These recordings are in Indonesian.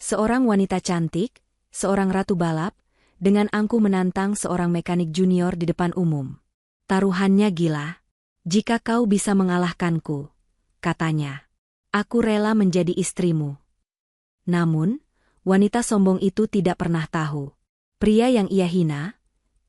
Seorang wanita cantik, seorang ratu balap, dengan angkuh menantang seorang mekanik junior di depan umum. Taruhannya gila. Jika kau bisa mengalahkanku, katanya, aku rela menjadi istrimu. Namun, wanita sombong itu tidak pernah tahu. Pria yang ia hina,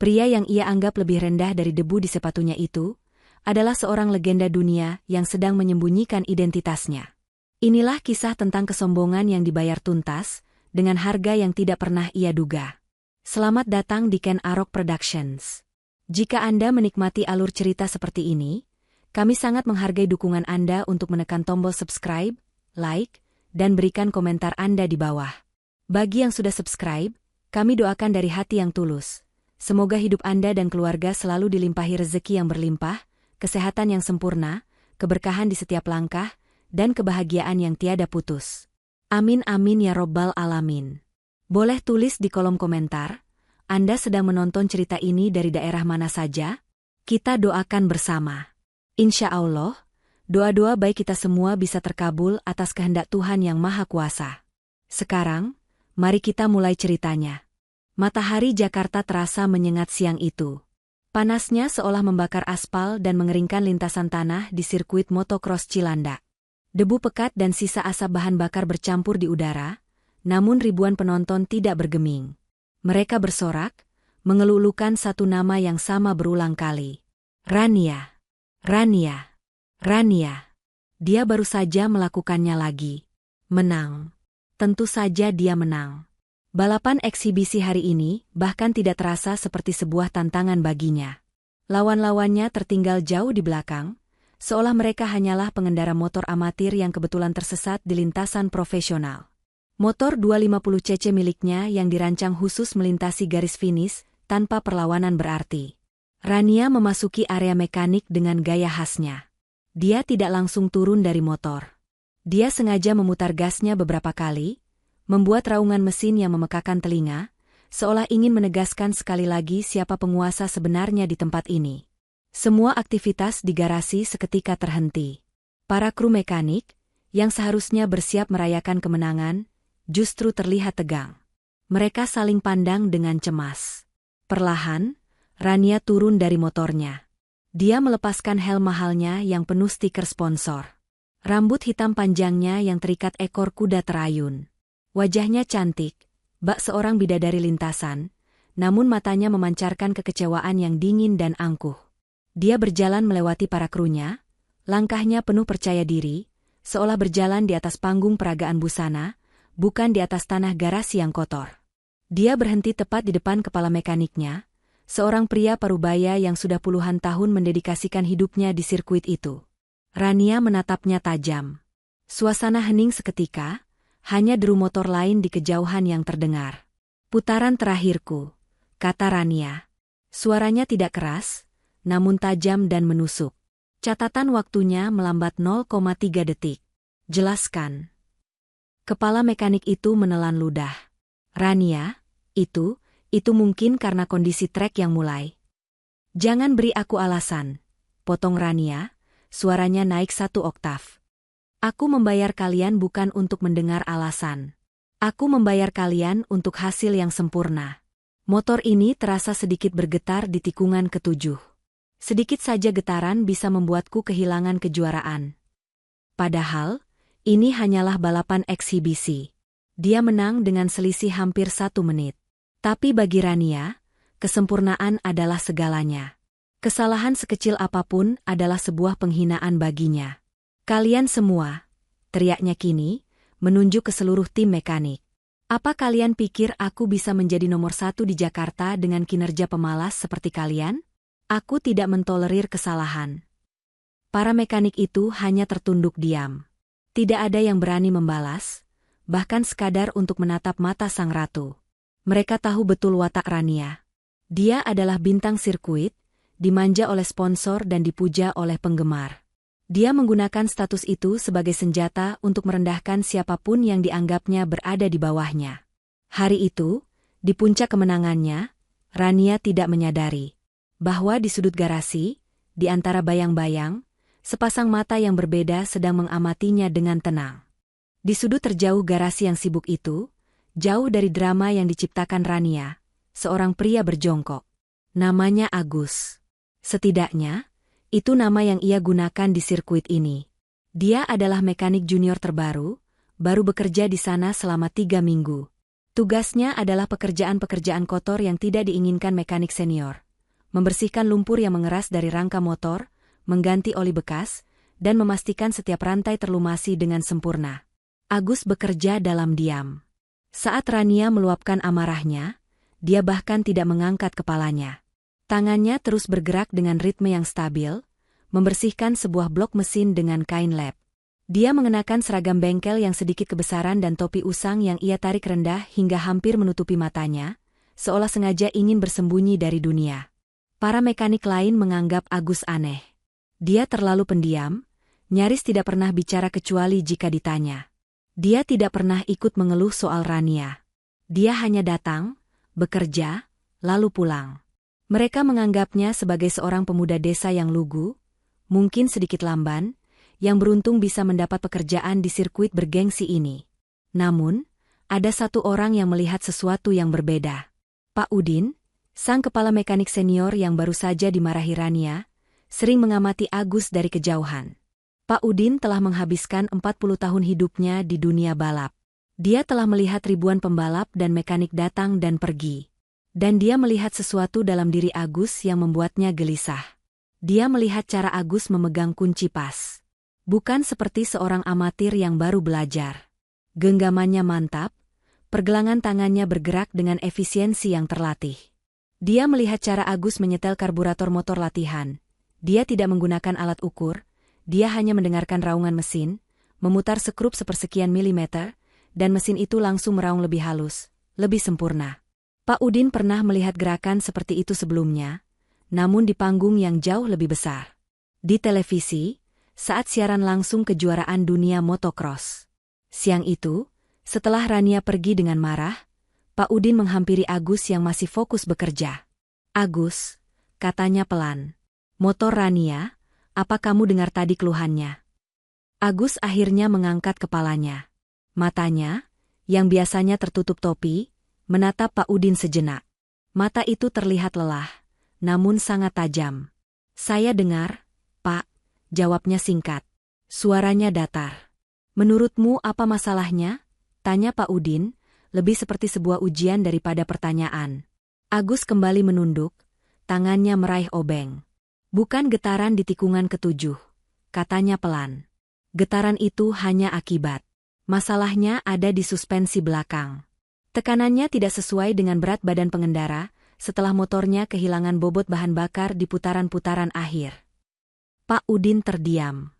pria yang ia anggap lebih rendah dari debu di sepatunya itu, adalah seorang legenda dunia yang sedang menyembunyikan identitasnya. Inilah kisah tentang kesombongan yang dibayar tuntas, dengan harga yang tidak pernah ia duga. Selamat datang di Ken Arok Productions. Jika Anda menikmati alur cerita seperti ini, kami sangat menghargai dukungan Anda untuk menekan tombol subscribe, like, dan berikan komentar Anda di bawah. Bagi yang sudah subscribe, kami doakan dari hati yang tulus. Semoga hidup Anda dan keluarga selalu dilimpahi rezeki yang berlimpah, kesehatan yang sempurna, keberkahan di setiap langkah, dan kebahagiaan yang tiada putus. Amin amin ya robbal alamin. Boleh tulis di kolom komentar, Anda sedang menonton cerita ini dari daerah mana saja? Kita doakan bersama. Insya Allah, doa-doa baik kita semua bisa terkabul atas kehendak Tuhan Yang Maha Kuasa. Sekarang, mari kita mulai ceritanya. Matahari Jakarta terasa menyengat siang itu. Panasnya seolah membakar aspal dan mengeringkan lintasan tanah di sirkuit motocross Cilandak. Debu pekat dan sisa asap bahan bakar bercampur di udara, namun ribuan penonton tidak bergeming. Mereka bersorak, mengelulukan satu nama yang sama berulang kali. Rania. Rania. Rania. Dia baru saja melakukannya lagi. Menang. Tentu saja dia menang. Balapan eksibisi hari ini bahkan tidak terasa seperti sebuah tantangan baginya. Lawan-lawannya tertinggal jauh di belakang, seolah mereka hanyalah pengendara motor amatir yang kebetulan tersesat di lintasan profesional. Motor 250cc miliknya yang dirancang khusus melintasi garis finish tanpa perlawanan berarti. Rania memasuki area mekanik dengan gaya khasnya. Dia tidak langsung turun dari motor. Dia sengaja memutar gasnya beberapa kali, membuat raungan mesin yang memekakan telinga, seolah ingin menegaskan sekali lagi siapa penguasa sebenarnya di tempat ini. Semua aktivitas di garasi seketika terhenti. Para kru mekanik, yang seharusnya bersiap merayakan kemenangan, justru terlihat tegang. Mereka saling pandang dengan cemas. Perlahan, Rania turun dari motornya. Dia melepaskan helm mahalnya yang penuh stiker sponsor. Rambut hitam panjangnya yang terikat ekor kuda terayun. Wajahnya cantik, bak seorang bidadari lintasan, namun matanya memancarkan kekecewaan yang dingin dan angkuh. Dia berjalan melewati para krunya, langkahnya penuh percaya diri, seolah berjalan di atas panggung peragaan busana, bukan di atas tanah garasi yang kotor. Dia berhenti tepat di depan kepala mekaniknya, seorang pria parubaya yang sudah puluhan tahun mendedikasikan hidupnya di sirkuit itu. Rania menatapnya tajam. Suasana hening seketika, hanya deru motor lain di kejauhan yang terdengar. Putaran terakhirku, kata Rania. Suaranya tidak keras, namun tajam dan menusuk. Catatan waktunya melambat 0,3 detik. Jelaskan. Kepala mekanik itu menelan ludah. Rania, itu mungkin karena kondisi trek yang mulai. Jangan beri aku alasan, potong Rania, suaranya naik 1 oktav. Aku membayar kalian bukan untuk mendengar alasan. Aku membayar kalian untuk hasil yang sempurna. Motor ini terasa sedikit bergetar di tikungan ke-7. Sedikit saja getaran bisa membuatku kehilangan kejuaraan. Padahal, ini hanyalah balapan eksibisi. Dia menang dengan selisih hampir 1 menit. Tapi bagi Rania, kesempurnaan adalah segalanya. Kesalahan sekecil apapun adalah sebuah penghinaan baginya. Kalian semua, teriaknya kini, menunjuk ke seluruh tim mekanik. Apa kalian pikir aku bisa menjadi nomor 1 di Jakarta dengan kinerja pemalas seperti kalian? Aku tidak mentolerir kesalahan. Para mekanik itu hanya tertunduk diam. Tidak ada yang berani membalas, bahkan sekadar untuk menatap mata sang ratu. Mereka tahu betul watak Rania. Dia adalah bintang sirkuit, dimanja oleh sponsor dan dipuja oleh penggemar. Dia menggunakan status itu sebagai senjata untuk merendahkan siapapun yang dianggapnya berada di bawahnya. Hari itu, di puncak kemenangannya, Rania tidak menyadari bahwa di sudut garasi, di antara bayang-bayang, sepasang mata yang berbeda sedang mengamatinya dengan tenang. Di sudut terjauh garasi yang sibuk itu, Jauh dari drama yang diciptakan Rania, seorang pria berjongkok. Namanya Agus. Setidaknya, itu nama yang ia gunakan di sirkuit ini. Dia adalah mekanik junior terbaru, baru bekerja di sana selama 3 minggu. Tugasnya adalah pekerjaan-pekerjaan kotor yang tidak diinginkan mekanik senior. Membersihkan lumpur yang mengeras dari rangka motor, mengganti oli bekas, dan memastikan setiap rantai terlumasi dengan sempurna. Agus bekerja dalam diam. Saat Rania meluapkan amarahnya, dia bahkan tidak mengangkat kepalanya. Tangannya terus bergerak dengan ritme yang stabil, membersihkan sebuah blok mesin dengan kain lap. Dia mengenakan seragam bengkel yang sedikit kebesaran dan topi usang yang ia tarik rendah hingga hampir menutupi matanya, seolah sengaja ingin bersembunyi dari dunia. Para mekanik lain menganggap Agus aneh. Dia terlalu pendiam, nyaris tidak pernah bicara kecuali jika ditanya. Dia tidak pernah ikut mengeluh soal Rania. Dia hanya datang, bekerja, lalu pulang. Mereka menganggapnya sebagai seorang pemuda desa yang lugu, mungkin sedikit lamban, yang beruntung bisa mendapat pekerjaan di sirkuit bergengsi ini. Namun, ada satu orang yang melihat sesuatu yang berbeda. Pak Udin, sang kepala mekanik senior yang baru saja dimarahi Rania, sering mengamati Agus dari kejauhan. Pak Udin telah menghabiskan 40 tahun hidupnya di dunia balap. Dia telah melihat ribuan pembalap dan mekanik datang dan pergi. Dan dia melihat sesuatu dalam diri Agus yang membuatnya gelisah. Dia melihat cara Agus memegang kunci pas. Bukan seperti seorang amatir yang baru belajar. Genggamannya mantap, pergelangan tangannya bergerak dengan efisiensi yang terlatih. Dia melihat cara Agus menyetel karburator motor latihan. Dia tidak menggunakan alat ukur, dia hanya mendengarkan raungan mesin, memutar sekrup sepersekian milimeter, dan mesin itu langsung meraung lebih halus, lebih sempurna. Pak Udin pernah melihat gerakan seperti itu sebelumnya, namun di panggung yang jauh lebih besar. Di televisi, saat siaran langsung kejuaraan dunia motocross. Siang itu, setelah Rania pergi dengan marah, Pak Udin menghampiri Agus yang masih fokus bekerja. "Agus," katanya pelan. "Motor Rania, apa kamu dengar tadi keluhannya?" Agus akhirnya mengangkat kepalanya. Matanya, yang biasanya tertutup topi, menatap Pak Udin sejenak. Mata itu terlihat lelah, namun sangat tajam. "Saya dengar, Pak," jawabnya singkat. Suaranya datar. "Menurutmu apa masalahnya?" tanya Pak Udin, lebih seperti sebuah ujian daripada pertanyaan. Agus kembali menunduk, tangannya meraih obeng. "Bukan getaran di tikungan ketujuh," katanya pelan. "Getaran itu hanya akibat. Masalahnya ada di suspensi belakang. Tekanannya tidak sesuai dengan berat badan pengendara, setelah motornya kehilangan bobot bahan bakar di putaran-putaran akhir." Pak Udin terdiam.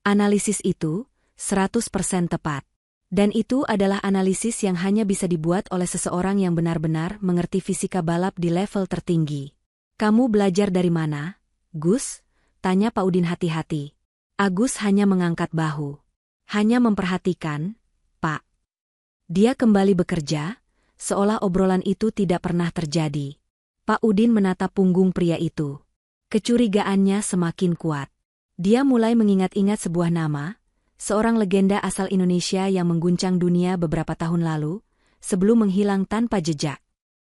Analisis itu 100% tepat. Dan itu adalah analisis yang hanya bisa dibuat oleh seseorang yang benar-benar mengerti fisika balap di level tertinggi. "Kamu belajar dari mana, Gus?" tanya Pak Udin hati-hati. Agus hanya mengangkat bahu. "Hanya memperhatikan, Pak." Dia kembali bekerja, seolah obrolan itu tidak pernah terjadi. Pak Udin menatap punggung pria itu. Kecurigaannya semakin kuat. Dia mulai mengingat-ingat sebuah nama, seorang legenda asal Indonesia yang mengguncang dunia beberapa tahun lalu, sebelum menghilang tanpa jejak.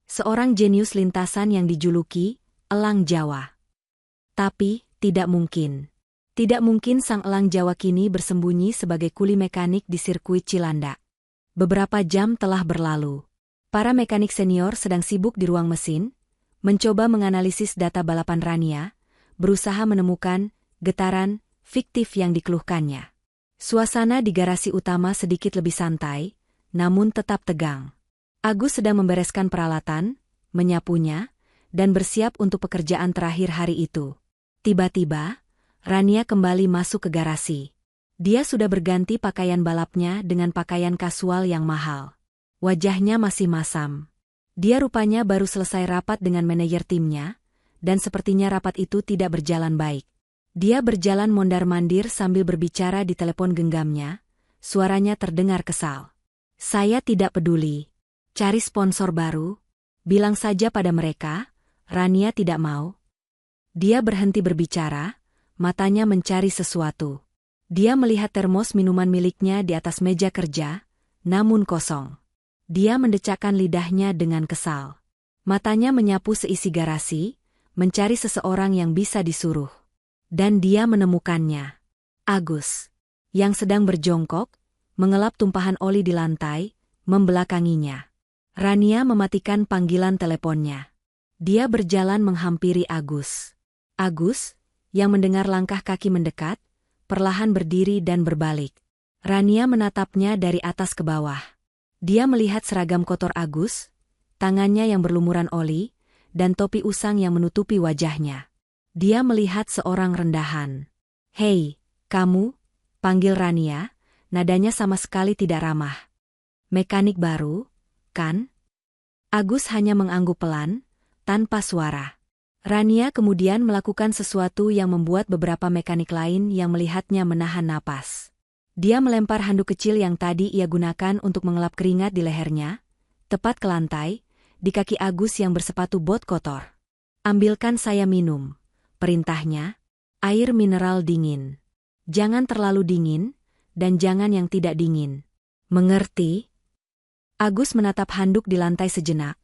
Seorang jenius lintasan yang dijuluki Elang Jawa. Tapi, tidak mungkin. Tidak mungkin sang Elang Jawa kini bersembunyi sebagai kuli mekanik di sirkuit Cilandak. Beberapa jam telah berlalu. Para mekanik senior sedang sibuk di ruang mesin, mencoba menganalisis data balapan Rania, berusaha menemukan getaran fiktif yang dikeluhkannya. Suasana di garasi utama sedikit lebih santai, namun tetap tegang. Agus sedang membereskan peralatan, menyapunya, dan bersiap untuk pekerjaan terakhir hari itu. Tiba-tiba, Rania kembali masuk ke garasi. Dia sudah berganti pakaian balapnya dengan pakaian kasual yang mahal. Wajahnya masih masam. Dia rupanya baru selesai rapat dengan manajer timnya, dan sepertinya rapat itu tidak berjalan baik. Dia berjalan mondar-mandir sambil berbicara di telepon genggamnya, suaranya terdengar kesal. "Saya tidak peduli. Cari sponsor baru. Bilang saja pada mereka, Rania tidak mau." Dia berhenti berbicara, matanya mencari sesuatu. Dia melihat termos minuman miliknya di atas meja kerja, namun kosong. Dia mendecakkan lidahnya dengan kesal. Matanya menyapu seisi garasi, mencari seseorang yang bisa disuruh. Dan dia menemukannya. Agus, yang sedang berjongkok, mengelap tumpahan oli di lantai, membelakanginya. Rania mematikan panggilan teleponnya. Dia berjalan menghampiri Agus. Agus, yang mendengar langkah kaki mendekat, perlahan berdiri dan berbalik. Rania menatapnya dari atas ke bawah. Dia melihat seragam kotor Agus, tangannya yang berlumuran oli, dan topi usang yang menutupi wajahnya. Dia melihat seorang rendahan. "Hei, kamu," panggil Rania, nadanya sama sekali tidak ramah. "Mekanik baru, kan?" Agus hanya mengangguk pelan, tanpa suara. Rania kemudian melakukan sesuatu yang membuat beberapa mekanik lain yang melihatnya menahan napas. Dia melempar handuk kecil yang tadi ia gunakan untuk mengelap keringat di lehernya, tepat ke lantai, di kaki Agus yang bersepatu bot kotor. "Ambilkan saya minum," perintahnya, "air mineral dingin. Jangan terlalu dingin, dan jangan yang tidak dingin. Mengerti?" Agus menatap handuk di lantai sejenak,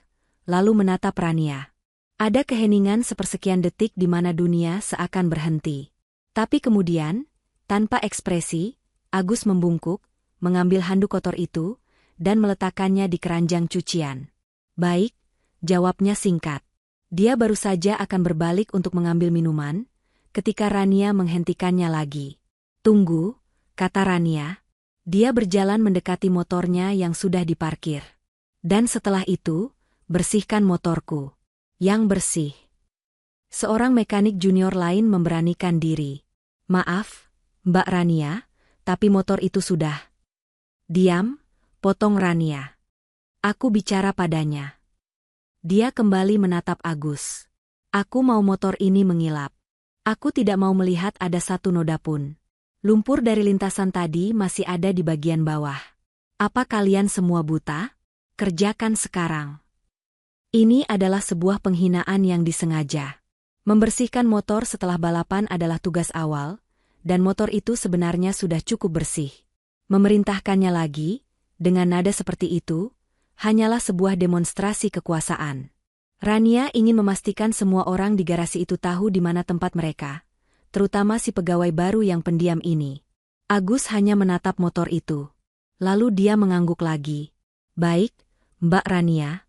lalu menatap Rania. Ada keheningan sepersekian detik di mana dunia seakan berhenti. Tapi kemudian, tanpa ekspresi, Agus membungkuk, mengambil handuk kotor itu, dan meletakkannya di keranjang cucian. "Baik," jawabnya singkat. Dia baru saja akan berbalik untuk mengambil minuman, ketika Rania menghentikannya lagi. "Tunggu," kata Rania. Dia berjalan mendekati motornya yang sudah diparkir. "Dan setelah itu, bersihkan motorku." "Yang bersih." Seorang mekanik junior lain memberanikan diri. "Maaf, Mbak Rania, tapi motor itu sudah." "Diam," potong Rania. "Aku bicara padanya." Dia kembali menatap Agus. "Aku mau motor ini mengilap. Aku tidak mau melihat ada satu noda pun. Lumpur dari lintasan tadi masih ada di bagian bawah. Apa kalian semua buta? Kerjakan sekarang." Ini adalah sebuah penghinaan yang disengaja. Membersihkan motor setelah balapan adalah tugas awal, dan motor itu sebenarnya sudah cukup bersih. Memerintahkannya lagi, dengan nada seperti itu, hanyalah sebuah demonstrasi kekuasaan. Rania ingin memastikan semua orang di garasi itu tahu di mana tempat mereka, terutama si pegawai baru yang pendiam ini. Agus hanya menatap motor itu. Lalu dia mengangguk lagi. "Baik, Mbak Rania."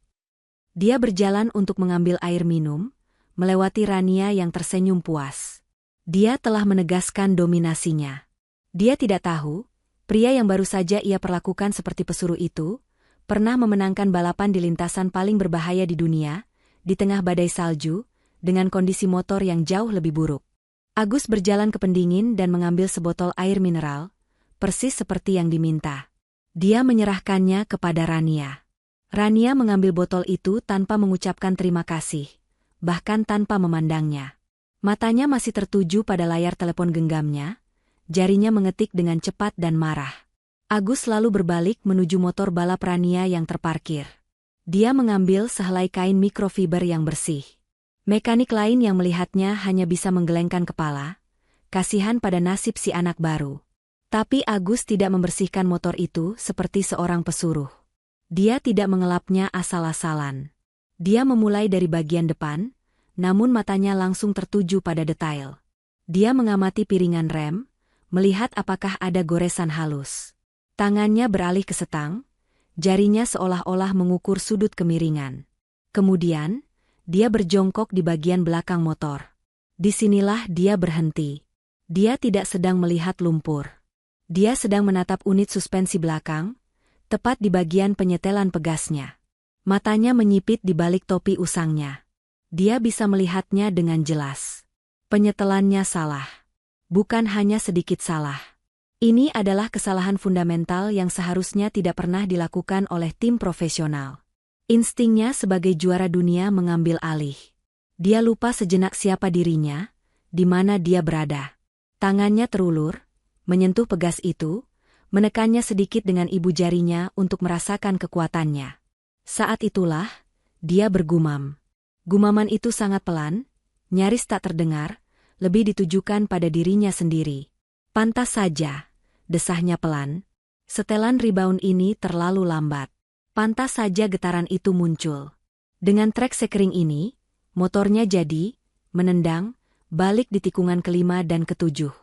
Dia berjalan untuk mengambil air minum, melewati Rania yang tersenyum puas. Dia telah menegaskan dominasinya. Dia tidak tahu, pria yang baru saja ia perlakukan seperti pesuruh itu, pernah memenangkan balapan di lintasan paling berbahaya di dunia, di tengah badai salju, dengan kondisi motor yang jauh lebih buruk. Agus berjalan ke pendingin dan mengambil sebotol air mineral, persis seperti yang diminta. Dia menyerahkannya kepada Rania. Rania mengambil botol itu tanpa mengucapkan terima kasih, bahkan tanpa memandangnya. Matanya masih tertuju pada layar telepon genggamnya, jarinya mengetik dengan cepat dan marah. Agus lalu berbalik menuju motor balap Rania yang terparkir. Dia mengambil sehelai kain mikrofiber yang bersih. Mekanik lain yang melihatnya hanya bisa menggelengkan kepala, kasihan pada nasib si anak baru. Tapi Agus tidak membersihkan motor itu seperti seorang pesuruh. Dia tidak mengelapnya asal-asalan. Dia memulai dari bagian depan, namun matanya langsung tertuju pada detail. Dia mengamati piringan rem, melihat apakah ada goresan halus. Tangannya beralih ke setang, jarinya seolah-olah mengukur sudut kemiringan. Kemudian, dia berjongkok di bagian belakang motor. Disinilah dia berhenti. Dia tidak sedang melihat lumpur. Dia sedang menatap unit suspensi belakang, tepat di bagian penyetelan pegasnya. Matanya menyipit di balik topi usangnya. Dia bisa melihatnya dengan jelas. Penyetelannya salah. Bukan hanya sedikit salah. Ini adalah kesalahan fundamental yang seharusnya tidak pernah dilakukan oleh tim profesional. Instingnya sebagai juara dunia mengambil alih. Dia lupa sejenak siapa dirinya, di mana dia berada. Tangannya terulur, menyentuh pegas itu, menekannya sedikit dengan ibu jarinya untuk merasakan kekuatannya. Saat itulah, dia bergumam. Gumaman itu sangat pelan, nyaris tak terdengar, lebih ditujukan pada dirinya sendiri. Pantas saja, desahnya pelan. Setelan rebound ini terlalu lambat. Pantas saja getaran itu muncul. Dengan trek sekering ini, motornya jadi menendang balik di tikungan kelima dan ketujuh.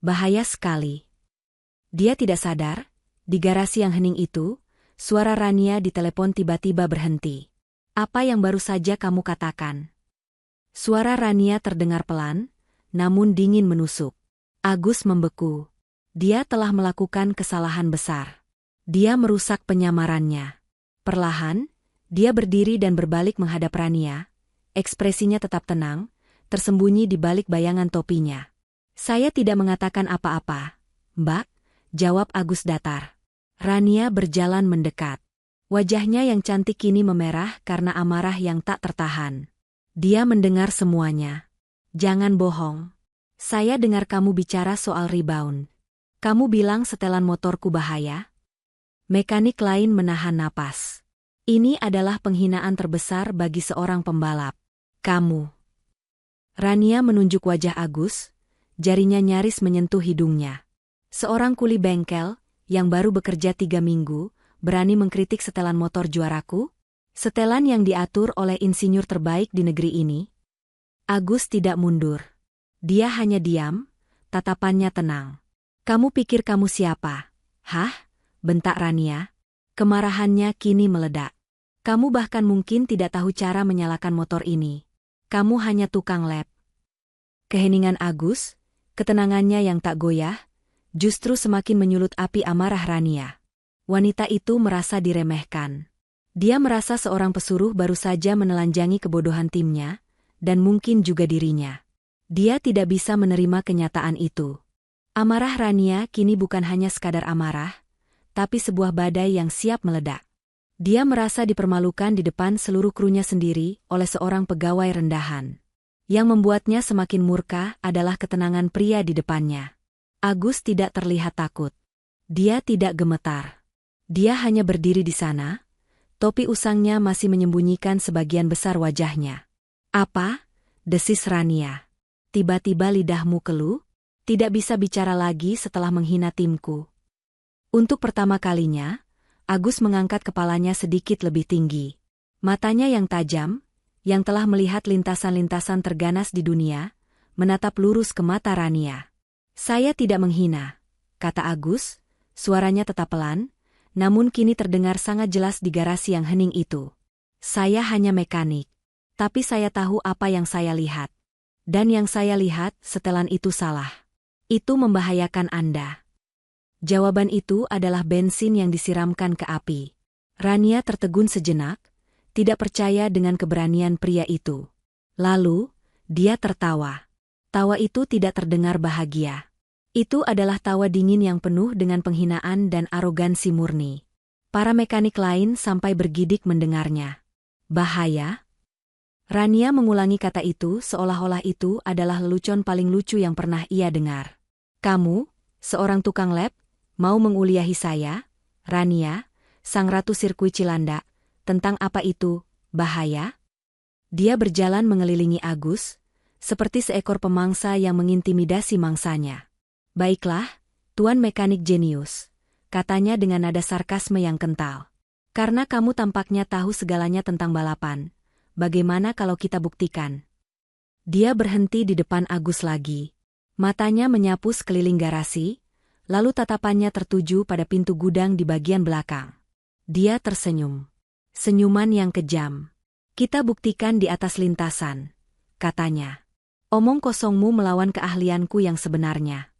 Bahaya sekali. Dia tidak sadar, di garasi yang hening itu, suara Rania di telepon tiba-tiba berhenti. Apa yang baru saja kamu katakan? Suara Rania terdengar pelan, namun dingin menusuk. Agus membeku. Dia telah melakukan kesalahan besar. Dia merusak penyamarannya. Perlahan, dia berdiri dan berbalik menghadap Rania. Ekspresinya tetap tenang, tersembunyi di balik bayangan topinya. Saya tidak mengatakan apa-apa, Mbak, jawab Agus datar. Rania berjalan mendekat. Wajahnya yang cantik kini memerah karena amarah yang tak tertahan. Dia mendengar semuanya. Jangan bohong. Saya dengar kamu bicara soal rebound. Kamu bilang setelan motorku bahaya? Mekanik lain menahan napas. Ini adalah penghinaan terbesar bagi seorang pembalap. Kamu. Rania menunjuk wajah Agus, jarinya nyaris menyentuh hidungnya. Seorang kuli bengkel, yang baru bekerja 3 minggu, berani mengkritik setelan motor juaraku? Setelan yang diatur oleh insinyur terbaik di negeri ini? Agus tidak mundur. Dia hanya diam, tatapannya tenang. Kamu pikir kamu siapa? Hah? Bentak Rania. Kemarahannya kini meledak. Kamu bahkan mungkin tidak tahu cara menyalakan motor ini. Kamu hanya tukang lap. Keheningan Agus, ketenangannya yang tak goyah, justru semakin menyulut api amarah Rania. Wanita itu merasa diremehkan. Dia merasa seorang pesuruh baru saja menelanjangi kebodohan timnya, dan mungkin juga dirinya. Dia tidak bisa menerima kenyataan itu. Amarah Rania kini bukan hanya sekadar amarah, tapi sebuah badai yang siap meledak. Dia merasa dipermalukan di depan seluruh krunya sendiri oleh seorang pegawai rendahan. Yang membuatnya semakin murka adalah ketenangan pria di depannya. Agus tidak terlihat takut. Dia tidak gemetar. Dia hanya berdiri di sana. Topi usangnya masih menyembunyikan sebagian besar wajahnya. Apa? Desis Rania. Tiba-tiba lidahmu keluh? Tidak bisa bicara lagi setelah menghina timku. Untuk pertama kalinya, Agus mengangkat kepalanya sedikit lebih tinggi. Matanya yang tajam, yang telah melihat lintasan-lintasan terganas di dunia, menatap lurus ke mata Rania. Saya tidak menghina, kata Agus, suaranya tetap pelan, namun kini terdengar sangat jelas di garasi yang hening itu. Saya hanya mekanik, tapi saya tahu apa yang saya lihat. Dan yang saya lihat, setelan itu salah. Itu membahayakan Anda. Jawaban itu adalah bensin yang disiramkan ke api. Rania tertegun sejenak, tidak percaya dengan keberanian pria itu. Lalu, dia tertawa. Tawa itu tidak terdengar bahagia. Itu adalah tawa dingin yang penuh dengan penghinaan dan arogansi murni. Para mekanik lain sampai bergidik mendengarnya. Bahaya? Rania mengulangi kata itu seolah-olah itu adalah lelucon paling lucu yang pernah ia dengar. Kamu, seorang tukang lap, mau menguliahi saya, Rania, sang ratu sirkuit Cilandak, tentang apa itu, bahaya? Dia berjalan mengelilingi Agus, seperti seekor pemangsa yang mengintimidasi mangsanya. Baiklah, Tuan Mekanik Jenius, katanya dengan nada sarkasme yang kental. Karena kamu tampaknya tahu segalanya tentang balapan, bagaimana kalau kita buktikan? Dia berhenti di depan Agus lagi. Matanya menyapu sekeliling garasi, lalu tatapannya tertuju pada pintu gudang di bagian belakang. Dia tersenyum. Senyuman yang kejam. Kita buktikan di atas lintasan, katanya. Omong kosongmu melawan keahlianku yang sebenarnya.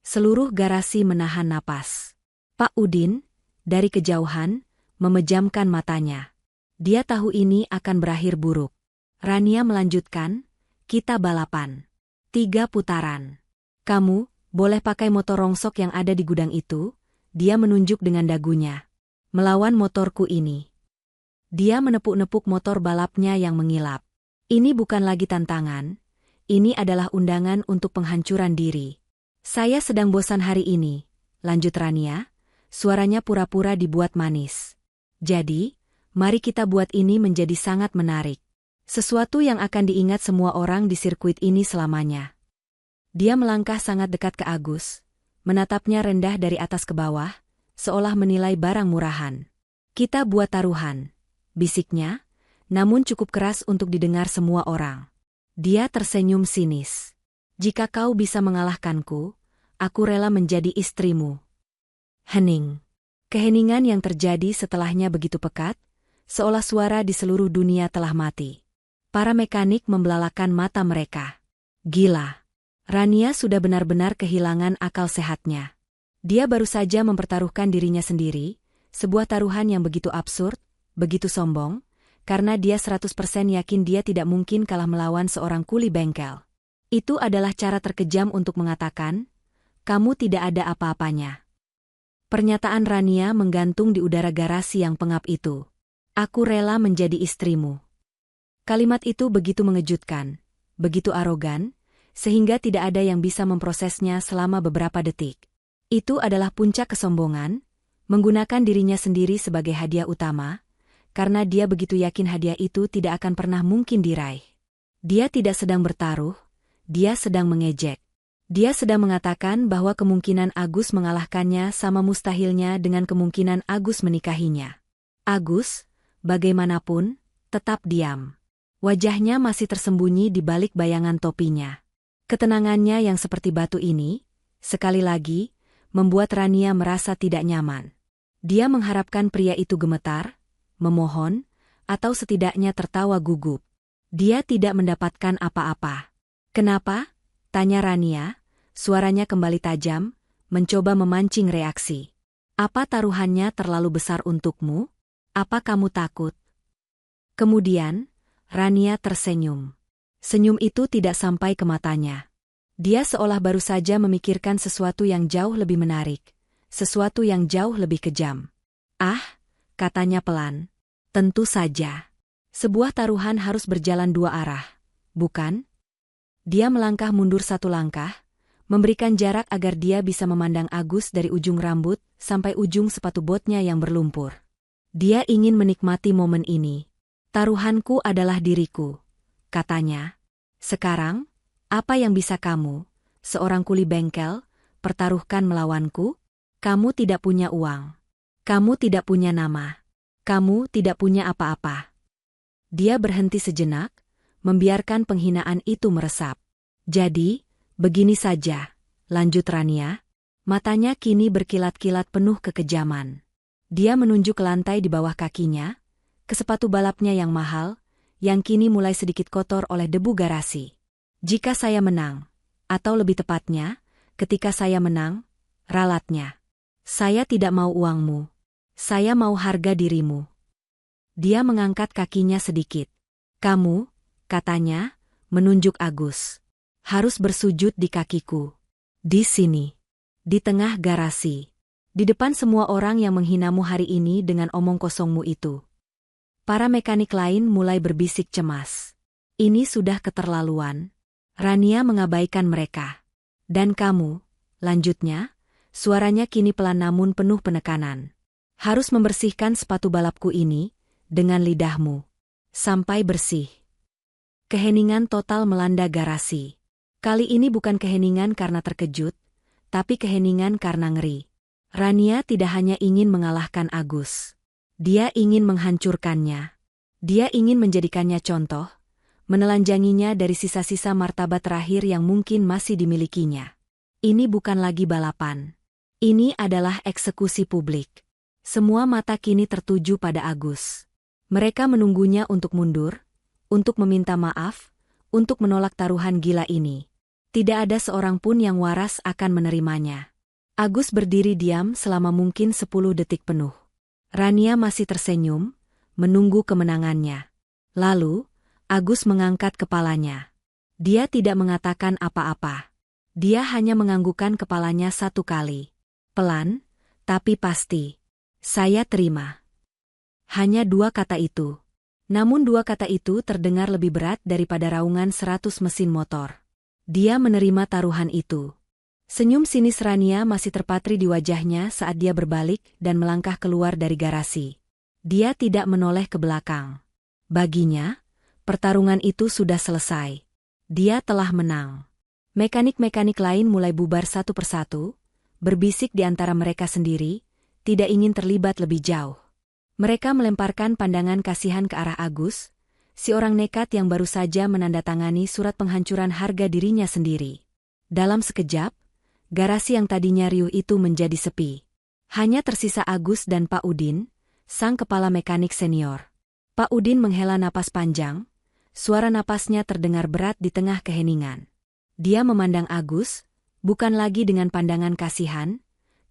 Seluruh garasi menahan napas. Pak Udin, dari kejauhan, memejamkan matanya. Dia tahu ini akan berakhir buruk. Rania melanjutkan, kita balapan. 3 putaran. Kamu, boleh pakai motor rongsok yang ada di gudang itu, dia menunjuk dengan dagunya. Melawan motorku ini. Dia menepuk-nepuk motor balapnya yang mengilap. Ini bukan lagi tantangan, ini adalah undangan untuk penghancuran diri. Saya sedang bosan hari ini, lanjut Rania, suaranya pura-pura dibuat manis. Jadi, mari kita buat ini menjadi sangat menarik. Sesuatu yang akan diingat semua orang di sirkuit ini selamanya. Dia melangkah sangat dekat ke Agus, menatapnya rendah dari atas ke bawah, seolah menilai barang murahan. Kita buat taruhan, bisiknya, namun cukup keras untuk didengar semua orang. Dia tersenyum sinis. Jika kau bisa mengalahkanku, aku rela menjadi istrimu. Hening. Keheningan yang terjadi setelahnya begitu pekat, seolah suara di seluruh dunia telah mati. Para mekanik membelalakan mata mereka. Gila. Rania sudah benar-benar kehilangan akal sehatnya. Dia baru saja mempertaruhkan dirinya sendiri, sebuah taruhan yang begitu absurd, begitu sombong, karena dia 100% yakin dia tidak mungkin kalah melawan seorang kuli bengkel. Itu adalah cara terkejam untuk mengatakan, kamu tidak ada apa-apanya. Pernyataan Rania menggantung di udara garasi yang pengap itu. Aku rela menjadi istrimu. Kalimat itu begitu mengejutkan, begitu arogan, sehingga tidak ada yang bisa memprosesnya selama beberapa detik. Itu adalah puncak kesombongan, menggunakan dirinya sendiri sebagai hadiah utama, karena dia begitu yakin hadiah itu tidak akan pernah mungkin diraih. Dia tidak sedang bertaruh, dia sedang mengejek. Dia sedang mengatakan bahwa kemungkinan Agus mengalahkannya sama mustahilnya dengan kemungkinan Agus menikahinya. Agus, bagaimanapun, tetap diam. Wajahnya masih tersembunyi di balik bayangan topinya. Ketenangannya yang seperti batu ini, sekali lagi, membuat Rania merasa tidak nyaman. Dia mengharapkan pria itu gemetar, memohon, atau setidaknya tertawa gugup. Dia tidak mendapatkan apa-apa. Kenapa? Tanya Rania, suaranya kembali tajam, mencoba memancing reaksi. Apa taruhannya terlalu besar untukmu? Apa kamu takut? Kemudian, Rania tersenyum. Senyum itu tidak sampai ke matanya. Dia seolah baru saja memikirkan sesuatu yang jauh lebih menarik, sesuatu yang jauh lebih kejam. Ah, katanya pelan. Tentu saja. Sebuah taruhan harus berjalan dua arah, bukan? Dia melangkah mundur satu langkah, memberikan jarak agar dia bisa memandang Agus dari ujung rambut sampai ujung sepatu botnya yang berlumpur. Dia ingin menikmati momen ini. Taruhanku adalah diriku, katanya. Sekarang, apa yang bisa kamu, seorang kuli bengkel, pertaruhkan melawanku? Kamu tidak punya uang. Kamu tidak punya nama. Kamu tidak punya apa-apa. Dia berhenti sejenak, membiarkan penghinaan itu meresap. Jadi, begini saja, lanjut Rania. Matanya kini berkilat-kilat penuh kekejaman. Dia menunjuk ke lantai di bawah kakinya, ke sepatu balapnya yang mahal, yang kini mulai sedikit kotor oleh debu garasi. Jika saya menang, atau lebih tepatnya, ketika saya menang, ralatnya. Saya tidak mau uangmu. Saya mau harga dirimu. Dia mengangkat kakinya sedikit. Kamu, katanya, menunjuk Agus. Harus bersujud di kakiku. Di sini. Di tengah garasi. Di depan semua orang yang menghinamu hari ini dengan omong kosongmu itu. Para mekanik lain mulai berbisik cemas. Ini sudah keterlaluan. Rania mengabaikan mereka. Dan kamu, lanjutnya, suaranya kini pelan namun penuh penekanan. Harus membersihkan sepatu balapku ini, dengan lidahmu. Sampai bersih. Keheningan total melanda garasi. Kali ini bukan keheningan karena terkejut, tapi keheningan karena ngeri. Rania tidak hanya ingin mengalahkan Agus. Dia ingin menghancurkannya. Dia ingin menjadikannya contoh, menelanjanginya dari sisa-sisa martabat terakhir yang mungkin masih dimilikinya. Ini bukan lagi balapan. Ini adalah eksekusi publik. Semua mata kini tertuju pada Agus. Mereka menunggunya untuk mundur, untuk meminta maaf, untuk menolak taruhan gila ini. Tidak ada seorang pun yang waras akan menerimanya. Agus berdiri diam selama mungkin 10 detik penuh. Rania masih tersenyum, menunggu kemenangannya. Lalu, Agus mengangkat kepalanya. Dia tidak mengatakan apa-apa. Dia hanya menganggukkan kepalanya satu kali. Pelan, tapi pasti. Saya terima. Hanya 2 kata itu. Namun 2 kata itu terdengar lebih berat daripada raungan 100 mesin motor. Dia menerima taruhan itu. Senyum sinis Rania masih terpatri di wajahnya saat dia berbalik dan melangkah keluar dari garasi. Dia tidak menoleh ke belakang. Baginya, pertarungan itu sudah selesai. Dia telah menang. Mekanik-mekanik lain mulai bubar satu persatu, berbisik di antara mereka sendiri, tidak ingin terlibat lebih jauh. Mereka melemparkan pandangan kasihan ke arah Agus, si orang nekat yang baru saja menandatangani surat penghancuran harga dirinya sendiri. Dalam sekejap, garasi yang tadinya riuh itu menjadi sepi. Hanya tersisa Agus dan Pak Udin, sang kepala mekanik senior. Pak Udin menghela napas panjang, suara napasnya terdengar berat di tengah keheningan. Dia memandang Agus, bukan lagi dengan pandangan kasihan,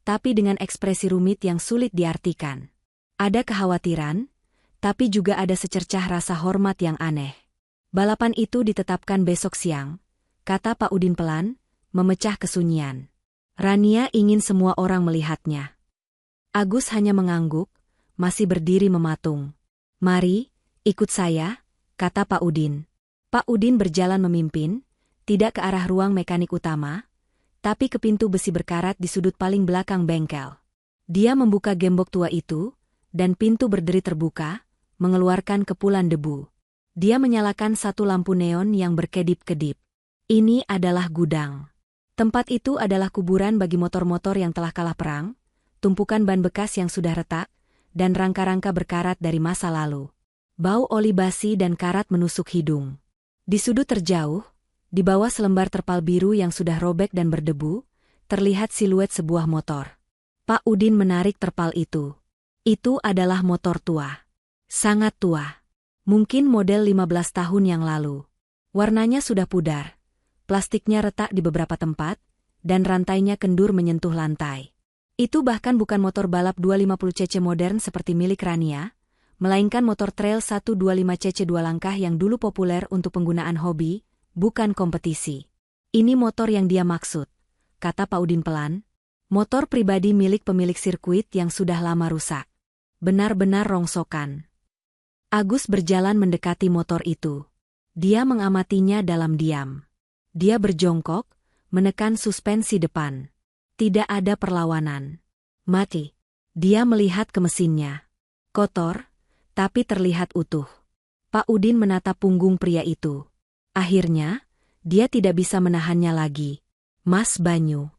tapi dengan ekspresi rumit yang sulit diartikan. Ada kekhawatiran, tapi juga ada secercah rasa hormat yang aneh. Balapan itu ditetapkan besok siang, kata Pak Udin pelan, memecah kesunyian. Rania ingin semua orang melihatnya. Agus hanya mengangguk, masih berdiri mematung. Mari, ikut saya, kata Pak Udin. Pak Udin berjalan memimpin, tidak ke arah ruang mekanik utama, tapi ke pintu besi berkarat di sudut paling belakang bengkel. Dia membuka gembok tua itu, dan pintu berderi terbuka, mengeluarkan kepulan debu. Dia menyalakan satu lampu neon yang berkedip-kedip. Ini adalah gudang. Tempat itu adalah kuburan bagi motor-motor yang telah kalah perang, tumpukan ban bekas yang sudah retak, dan rangka-rangka berkarat dari masa lalu. Bau oli basi dan karat menusuk hidung. Di sudut terjauh, di bawah selembar terpal biru yang sudah robek dan berdebu, terlihat siluet sebuah motor. Pak Udin menarik terpal itu. Itu adalah motor tua. Sangat tua. Mungkin model 15 tahun yang lalu. Warnanya sudah pudar. Plastiknya retak di beberapa tempat, dan rantainya kendur menyentuh lantai. Itu bahkan bukan motor balap 250cc modern seperti milik Rania, melainkan motor trail 125cc 2 langkah yang dulu populer untuk penggunaan hobi, bukan kompetisi. Ini motor yang dia maksud, kata Pak Udin pelan. Motor pribadi milik pemilik sirkuit yang sudah lama rusak. Benar-benar rongsokan. Agus berjalan mendekati motor itu. Dia mengamatinya dalam diam. Dia berjongkok, menekan suspensi depan. Tidak ada perlawanan. Mati. Dia melihat ke mesinnya. Kotor, tapi terlihat utuh. Pak Udin menatap punggung pria itu. Akhirnya, dia tidak bisa menahannya lagi. Mas Banyu.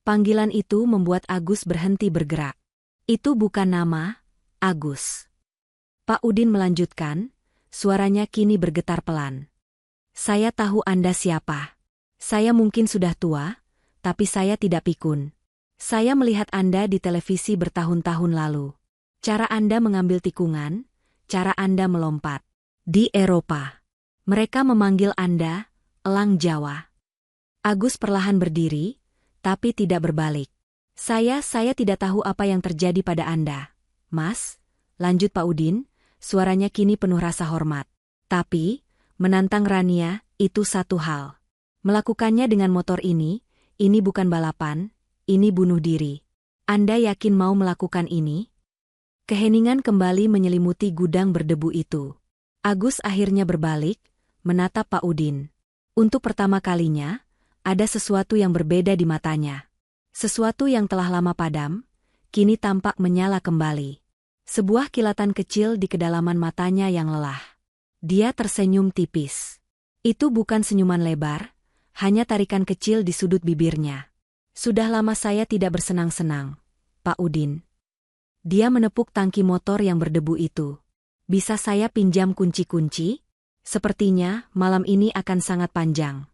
Panggilan itu membuat Agus berhenti bergerak. Itu bukan nama, Agus. Pak Udin melanjutkan, suaranya kini bergetar pelan. Saya tahu Anda siapa. Saya mungkin sudah tua, tapi saya tidak pikun. Saya melihat Anda di televisi bertahun-tahun lalu. Cara Anda mengambil tikungan, cara Anda melompat. Di Eropa. Mereka memanggil Anda, Elang Jawa. Agus perlahan berdiri, tapi tidak berbalik. Saya tidak tahu apa yang terjadi pada Anda, Mas, lanjut Pak Udin, suaranya kini penuh rasa hormat. Tapi, menantang Rania, itu satu hal. Melakukannya dengan motor ini bukan balapan, ini bunuh diri. Anda yakin mau melakukan ini? Keheningan kembali menyelimuti gudang berdebu itu. Agus akhirnya berbalik, menatap Pak Udin. Untuk pertama kalinya, ada sesuatu yang berbeda di matanya. Sesuatu yang telah lama padam, kini tampak menyala kembali. Sebuah kilatan kecil di kedalaman matanya yang lelah. Dia tersenyum tipis. Itu bukan senyuman lebar, hanya tarikan kecil di sudut bibirnya. Sudah lama saya tidak bersenang-senang, Pak Udin. Dia menepuk tangki motor yang berdebu itu. Bisa saya pinjam kunci-kunci? Sepertinya malam ini akan sangat panjang.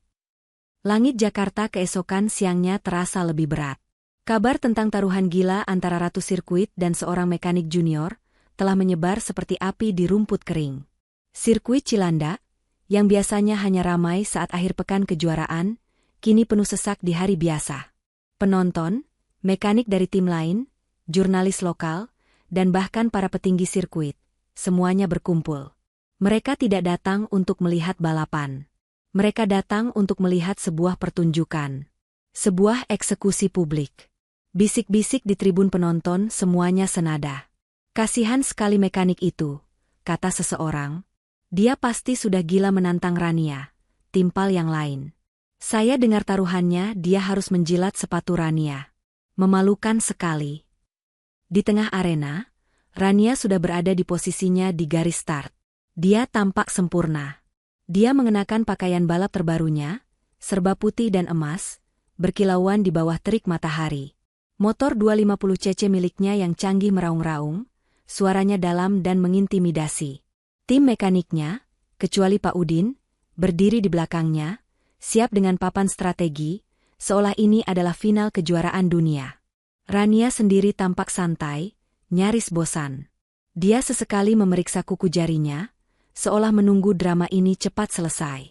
Langit Jakarta keesokan siangnya terasa lebih berat. Kabar tentang taruhan gila antara ratu sirkuit dan seorang mekanik junior telah menyebar seperti api di rumput kering. Sirkuit Cilandak, yang biasanya hanya ramai saat akhir pekan kejuaraan, kini penuh sesak di hari biasa. Penonton, mekanik dari tim lain, jurnalis lokal, dan bahkan para petinggi sirkuit, semuanya berkumpul. Mereka tidak datang untuk melihat balapan. Mereka datang untuk melihat sebuah pertunjukan. Sebuah eksekusi publik. Bisik-bisik di tribun penonton semuanya senada. Kasihan sekali mekanik itu, kata seseorang. Dia pasti sudah gila menantang Rania, timpal yang lain. Saya dengar taruhannya dia harus menjilat sepatu Rania. Memalukan sekali. Di tengah arena, Rania sudah berada di posisinya di garis start. Dia tampak sempurna. Dia mengenakan pakaian balap terbarunya, serba putih dan emas, berkilauan di bawah terik matahari. Motor 250cc miliknya yang canggih meraung-raung, suaranya dalam dan mengintimidasi. Tim mekaniknya, kecuali Pak Udin, berdiri di belakangnya, siap dengan papan strategi, seolah ini adalah final kejuaraan dunia. Rania sendiri tampak santai, nyaris bosan. Dia sesekali memeriksa kuku jarinya, seolah menunggu drama ini cepat selesai.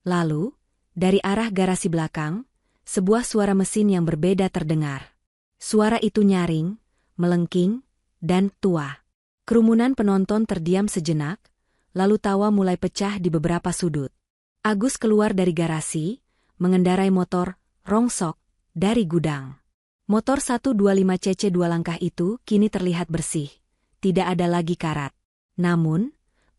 Lalu, dari arah garasi belakang, sebuah suara mesin yang berbeda terdengar. Suara itu nyaring, melengking, dan tua. Kerumunan penonton terdiam sejenak, lalu tawa mulai pecah di beberapa sudut. Agus keluar dari garasi, mengendarai motor rongsok dari gudang. Motor 125cc 2 langkah itu kini terlihat bersih, tidak ada lagi karat. Namun,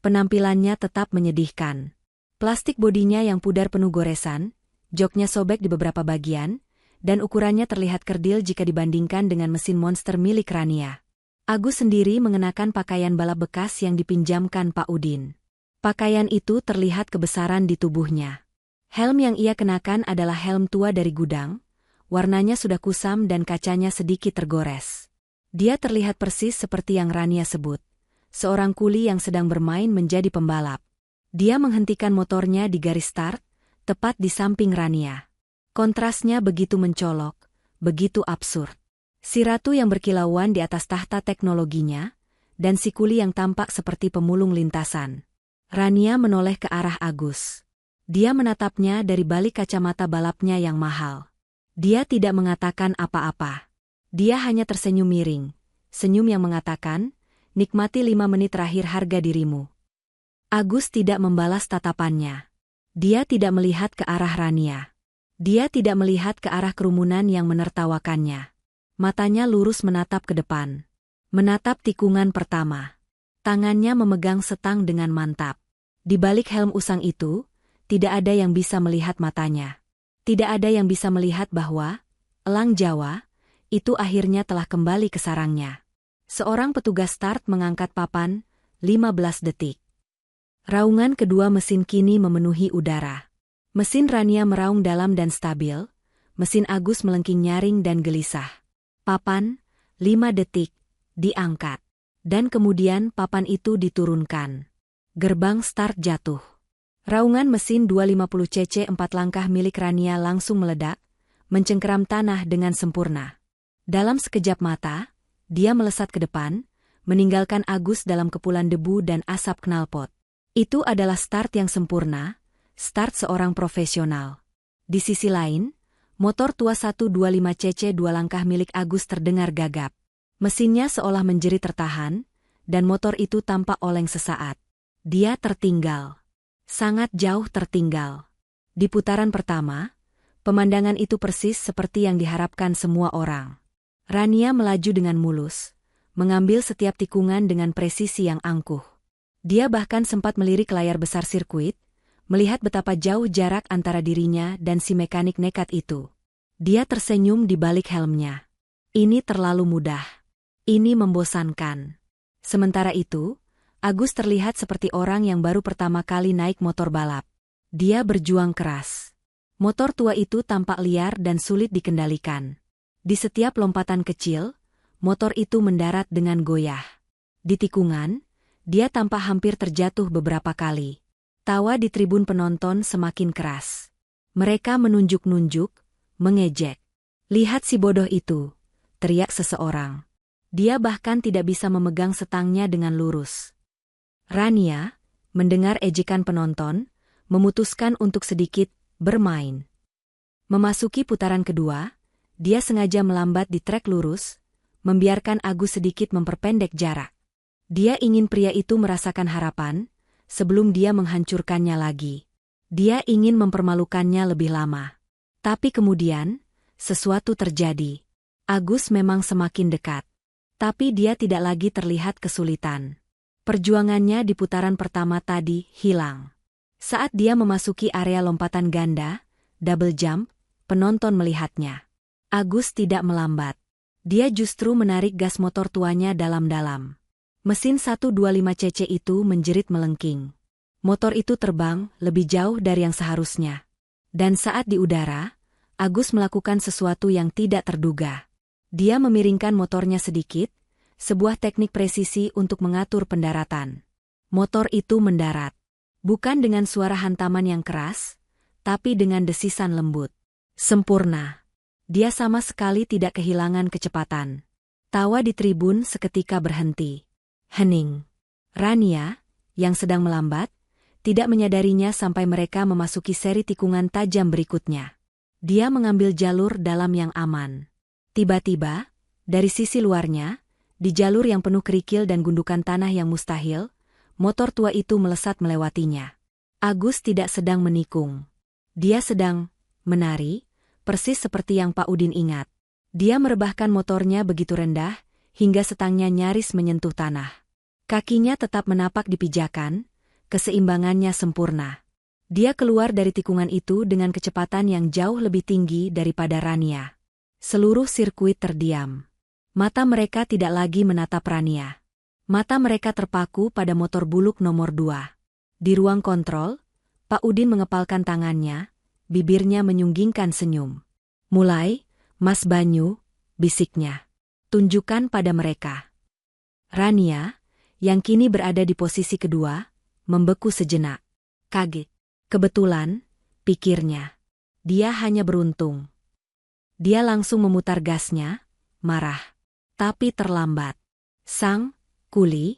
penampilannya tetap menyedihkan. Plastik bodinya yang pudar penuh goresan, joknya sobek di beberapa bagian, dan ukurannya terlihat kerdil jika dibandingkan dengan mesin monster milik Rania. Agus sendiri mengenakan pakaian balap bekas yang dipinjamkan Pak Udin. Pakaian itu terlihat kebesaran di tubuhnya. Helm yang ia kenakan adalah helm tua dari gudang, warnanya sudah kusam dan kacanya sedikit tergores. Dia terlihat persis seperti yang Rania sebut, seorang kuli yang sedang bermain menjadi pembalap. Dia menghentikan motornya di garis start, tepat di samping Rania. Kontrasnya begitu mencolok, begitu absurd. Si ratu yang berkilauan di atas tahta teknologinya, dan si kuli yang tampak seperti pemulung lintasan. Rania menoleh ke arah Agus. Dia menatapnya dari balik kacamata balapnya yang mahal. Dia tidak mengatakan apa-apa. Dia hanya tersenyum miring, senyum yang mengatakan, nikmati 5 menit terakhir harga dirimu. Agus tidak membalas tatapannya. Dia tidak melihat ke arah Rania. Dia tidak melihat ke arah kerumunan yang menertawakannya. Matanya lurus menatap ke depan. Menatap tikungan pertama. Tangannya memegang setang dengan mantap. Di balik helm usang itu, tidak ada yang bisa melihat matanya. Tidak ada yang bisa melihat bahwa, elang Jawa, itu akhirnya telah kembali ke sarangnya. Seorang petugas start mengangkat papan, 15 detik. Raungan kedua mesin kini memenuhi udara. Mesin Rania meraung dalam dan stabil, mesin Agus melengking nyaring dan gelisah. Papan, 5 detik, diangkat. Dan kemudian papan itu diturunkan. Gerbang start jatuh. Raungan mesin 250cc 4 langkah milik Rania langsung meledak, mencengkeram tanah dengan sempurna. Dalam sekejap mata, dia melesat ke depan, meninggalkan Agus dalam kepulan debu dan asap knalpot. Itu adalah start yang sempurna, start seorang profesional. Di sisi lain, motor tua 125cc 2 langkah milik Agus terdengar gagap. Mesinnya seolah menjerit tertahan, dan motor itu tampak oleng sesaat. Dia tertinggal. Sangat jauh tertinggal. Di putaran pertama, pemandangan itu persis seperti yang diharapkan semua orang. Rania melaju dengan mulus, mengambil setiap tikungan dengan presisi yang angkuh. Dia bahkan sempat melirik layar besar sirkuit, melihat betapa jauh jarak antara dirinya dan si mekanik nekat itu. Dia tersenyum di balik helmnya. Ini terlalu mudah. Ini membosankan. Sementara itu, Agus terlihat seperti orang yang baru pertama kali naik motor balap. Dia berjuang keras. Motor tua itu tampak liar dan sulit dikendalikan. Di setiap lompatan kecil, motor itu mendarat dengan goyah. Di tikungan, dia tampak hampir terjatuh beberapa kali. Tawa di tribun penonton semakin keras. Mereka menunjuk-nunjuk, mengejek. Lihat si bodoh itu, teriak seseorang. Dia bahkan tidak bisa memegang setangnya dengan lurus. Rania, mendengar ejekan penonton, memutuskan untuk sedikit bermain. Memasuki putaran kedua, dia sengaja melambat di trek lurus, membiarkan Agus sedikit memperpendek jarak. Dia ingin pria itu merasakan harapan, sebelum dia menghancurkannya lagi. Dia ingin mempermalukannya lebih lama. Tapi kemudian, sesuatu terjadi. Agus memang semakin dekat. Tapi dia tidak lagi terlihat kesulitan. Perjuangannya di putaran pertama tadi hilang. Saat dia memasuki area lompatan ganda, double jump, penonton melihatnya. Agus tidak melambat. Dia justru menarik gas motor tuanya dalam-dalam. Mesin 125cc itu menjerit melengking. Motor itu terbang lebih jauh dari yang seharusnya. Dan saat di udara, Agus melakukan sesuatu yang tidak terduga. Dia memiringkan motornya sedikit, sebuah teknik presisi untuk mengatur pendaratan. Motor itu mendarat. Bukan dengan suara hantaman yang keras, tapi dengan desisan lembut. Sempurna. Dia sama sekali tidak kehilangan kecepatan. Tawa di tribun seketika berhenti. Hening. Rania, yang sedang melambat, tidak menyadarinya sampai mereka memasuki seri tikungan tajam berikutnya. Dia mengambil jalur dalam yang aman. Tiba-tiba, dari sisi luarnya, di jalur yang penuh kerikil dan gundukan tanah yang mustahil, motor tua itu melesat melewatinya. Agus tidak sedang menikung. Dia sedang menari, persis seperti yang Pak Udin ingat. Dia merebahkan motornya begitu rendah, hingga setangnya nyaris menyentuh tanah. Kakinya tetap menapak di pijakan, keseimbangannya sempurna. Dia keluar dari tikungan itu dengan kecepatan yang jauh lebih tinggi daripada Rania. Seluruh sirkuit terdiam. Mata mereka tidak lagi menatap Rania. Mata mereka terpaku pada motor buluk nomor 2. Di ruang kontrol, Pak Udin mengepalkan tangannya, bibirnya menyunggingkan senyum. Mulai, Mas Banyu, bisiknya. Tunjukkan pada mereka. Rania, yang kini berada di posisi kedua, membeku sejenak. Kaget. Kebetulan, pikirnya. Dia hanya beruntung. Dia langsung memutar gasnya, marah. Tapi terlambat. Sang kuli,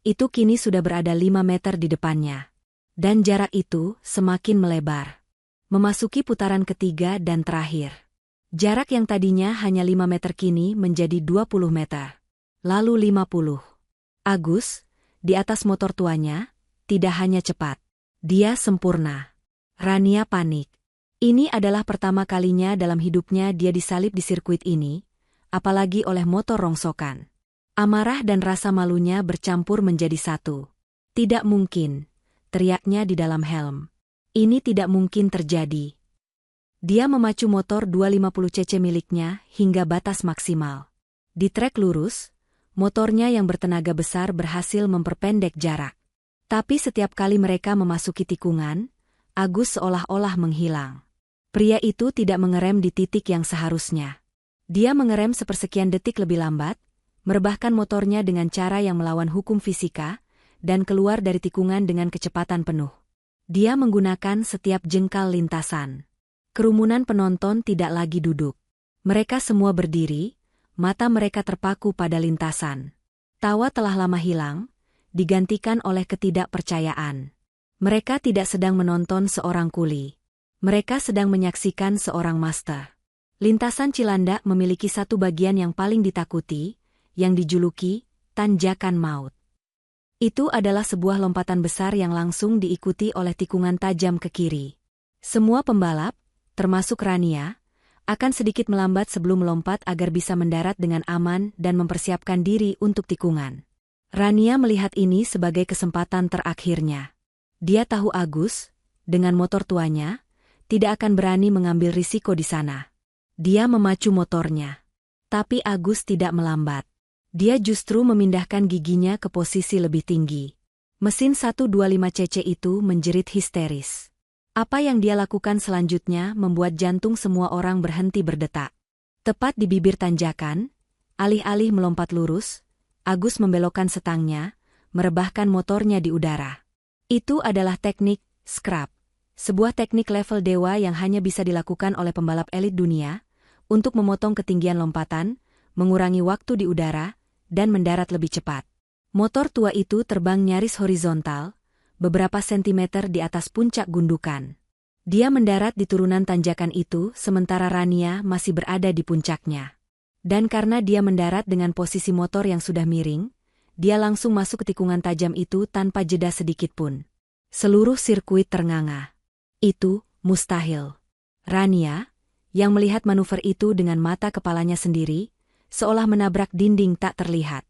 itu kini sudah berada 5 meter di depannya. Dan jarak itu semakin melebar. Memasuki putaran ketiga dan terakhir. Jarak yang tadinya hanya 5 meter kini menjadi 20 meter. Lalu 50. Agus, di atas motor tuanya, tidak hanya cepat. Dia sempurna. Rania panik. Ini adalah pertama kalinya dalam hidupnya dia disalip di sirkuit ini, apalagi oleh motor rongsokan. Amarah dan rasa malunya bercampur menjadi satu. Tidak mungkin, teriaknya di dalam helm. Ini tidak mungkin terjadi. Dia memacu motor 250cc miliknya hingga batas maksimal. Di trek lurus, motornya yang bertenaga besar berhasil memperpendek jarak. Tapi setiap kali mereka memasuki tikungan, Agus seolah-olah menghilang. Pria itu tidak mengerem di titik yang seharusnya. Dia mengerem sepersekian detik lebih lambat, merebahkan motornya dengan cara yang melawan hukum fisika, dan keluar dari tikungan dengan kecepatan penuh. Dia menggunakan setiap jengkal lintasan. Kerumunan penonton tidak lagi duduk. Mereka semua berdiri, mata mereka terpaku pada lintasan. Tawa telah lama hilang, digantikan oleh ketidakpercayaan. Mereka tidak sedang menonton seorang kuli. Mereka sedang menyaksikan seorang master. Lintasan Cilandak memiliki satu bagian yang paling ditakuti, yang dijuluki tanjakan maut. Itu adalah sebuah lompatan besar yang langsung diikuti oleh tikungan tajam ke kiri. Semua pembalap, termasuk Rania, akan sedikit melambat sebelum melompat agar bisa mendarat dengan aman dan mempersiapkan diri untuk tikungan. Rania melihat ini sebagai kesempatan terakhirnya. Dia tahu Agus, dengan motor tuanya, tidak akan berani mengambil risiko di sana. Dia memacu motornya. Tapi Agus tidak melambat. Dia justru memindahkan giginya ke posisi lebih tinggi. Mesin 125cc itu menjerit histeris. Apa yang dia lakukan selanjutnya membuat jantung semua orang berhenti berdetak. Tepat di bibir tanjakan, alih-alih melompat lurus, Agus membelokkan setangnya, merebahkan motornya di udara. Itu adalah teknik scrap, sebuah teknik level dewa yang hanya bisa dilakukan oleh pembalap elit dunia, untuk memotong ketinggian lompatan, mengurangi waktu di udara, dan mendarat lebih cepat. Motor tua itu terbang nyaris horizontal, beberapa sentimeter di atas puncak gundukan. Dia mendarat di turunan tanjakan itu sementara Rania masih berada di puncaknya. Dan karena dia mendarat dengan posisi motor yang sudah miring, dia langsung masuk ke tikungan tajam itu tanpa jeda sedikit pun. Seluruh sirkuit ternganga. Itu mustahil. Rania, yang melihat manuver itu dengan mata kepalanya sendiri, seolah menabrak dinding tak terlihat.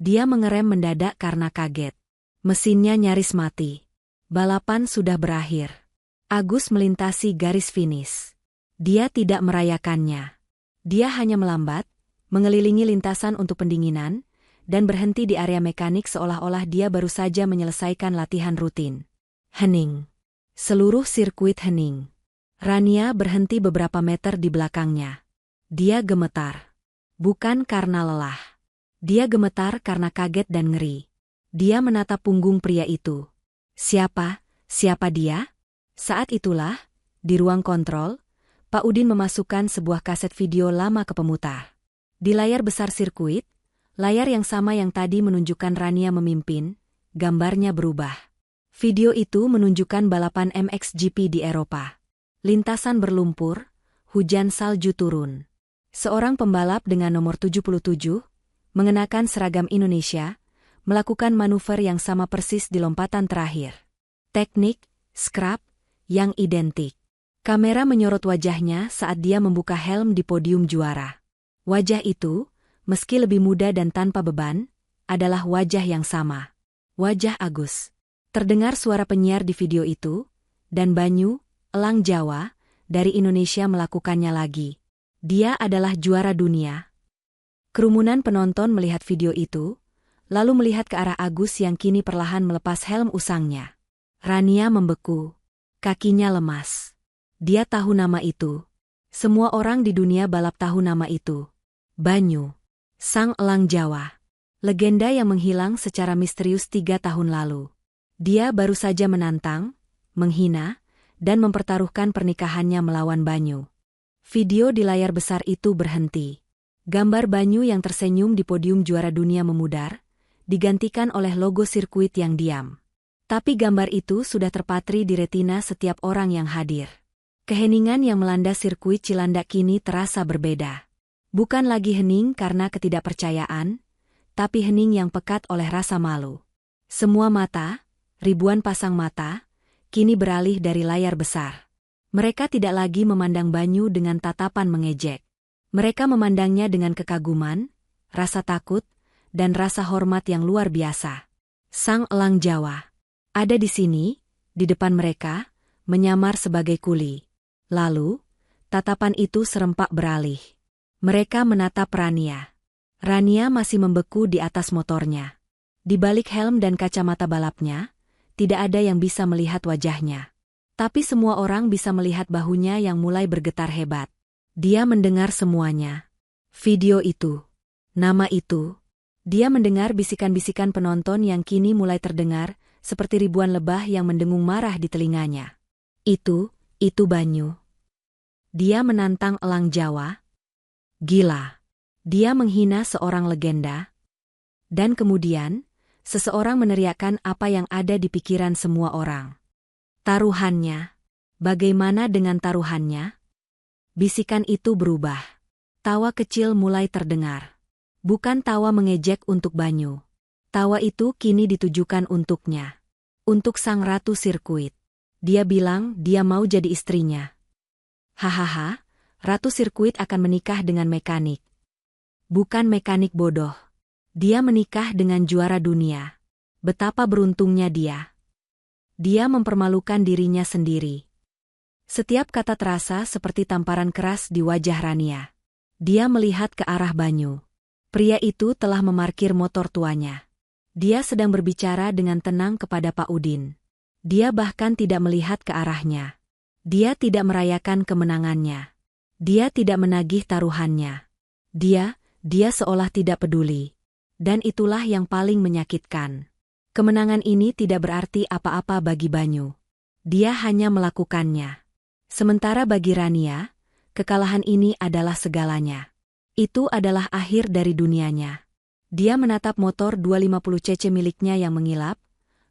Dia mengerem mendadak karena kaget. Mesinnya nyaris mati. Balapan sudah berakhir. Agus melintasi garis finish. Dia tidak merayakannya. Dia hanya melambat, mengelilingi lintasan untuk pendinginan, dan berhenti di area mekanik seolah-olah dia baru saja menyelesaikan latihan rutin. Hening. Seluruh sirkuit hening. Rania berhenti beberapa meter di belakangnya. Dia gemetar. Bukan karena lelah. Dia gemetar karena kaget dan ngeri. Dia menatap punggung pria itu. Siapa dia? Saat itulah, di ruang kontrol, Pak Udin memasukkan sebuah kaset video lama ke pemutar. Di layar besar sirkuit, layar yang sama yang tadi menunjukkan Rania memimpin, gambarnya berubah. Video itu menunjukkan balapan MXGP di Eropa. Lintasan berlumpur, hujan salju turun. Seorang pembalap dengan nomor 77, mengenakan seragam Indonesia, melakukan manuver yang sama persis di lompatan terakhir. Teknik, scrap, yang identik. Kamera menyorot wajahnya saat dia membuka helm di podium juara. Wajah itu, meski lebih muda dan tanpa beban, adalah wajah yang sama. Wajah Agus. Terdengar suara penyiar di video itu, dan Banyu, elang Jawa, dari Indonesia melakukannya lagi. Dia adalah juara dunia. Kerumunan penonton melihat video itu, lalu melihat ke arah Agus yang kini perlahan melepas helm usangnya. Rania membeku. Kakinya lemas. Dia tahu nama itu. Semua orang di dunia balap tahu nama itu. Banyu. Sang elang Jawa. Legenda yang menghilang secara misterius 3 tahun lalu. Dia baru saja menantang, menghina, dan mempertaruhkan pernikahannya melawan Banyu. Video di layar besar itu berhenti. Gambar Banyu yang tersenyum di podium juara dunia memudar, digantikan oleh logo sirkuit yang diam. Tapi gambar itu sudah terpatri di retina setiap orang yang hadir. Keheningan yang melanda sirkuit Cilandak kini terasa berbeda. Bukan lagi hening karena ketidakpercayaan, tapi hening yang pekat oleh rasa malu. Semua mata, ribuan pasang mata, kini beralih dari layar besar. Mereka tidak lagi memandang Banyu dengan tatapan mengejek. Mereka memandangnya dengan kekaguman, rasa takut, dan rasa hormat yang luar biasa. Sang elang Jawa ada di sini, di depan mereka, menyamar sebagai kuli. Lalu, tatapan itu serempak beralih. Mereka menatap Rania. Rania masih membeku di atas motornya. Di balik helm dan kacamata balapnya, tidak ada yang bisa melihat wajahnya. Tapi semua orang bisa melihat bahunya yang mulai bergetar hebat. Dia mendengar semuanya. Video itu. Nama itu. Dia mendengar bisikan-bisikan penonton yang kini mulai terdengar, seperti ribuan lebah yang mendengung marah di telinganya. Itu Banyu. Dia menantang elang Jawa. Gila. Dia menghina seorang legenda. Dan kemudian, seseorang meneriakkan apa yang ada di pikiran semua orang. Taruhannya. Bagaimana dengan taruhannya? Bisikan itu berubah. Tawa kecil mulai terdengar. Bukan tawa mengejek untuk Banyu. Tawa itu kini ditujukan untuknya. Untuk sang ratu sirkuit. Dia bilang dia mau jadi istrinya. Hahaha, ratu sirkuit akan menikah dengan mekanik. Bukan mekanik bodoh. Dia menikah dengan juara dunia. Betapa beruntungnya dia. Dia mempermalukan dirinya sendiri. Setiap kata terasa seperti tamparan keras di wajah Rania. Dia melihat ke arah Banyu. Pria itu telah memarkir motor tuanya. Dia sedang berbicara dengan tenang kepada Pak Udin. Dia bahkan tidak melihat ke arahnya. Dia tidak merayakan kemenangannya. Dia tidak menagih taruhannya. Dia seolah tidak peduli. Dan itulah yang paling menyakitkan. Kemenangan ini tidak berarti apa-apa bagi Banyu. Dia hanya melakukannya. Sementara bagi Rania, kekalahan ini adalah segalanya. Itu adalah akhir dari dunianya. Dia menatap motor 250cc miliknya yang mengilap,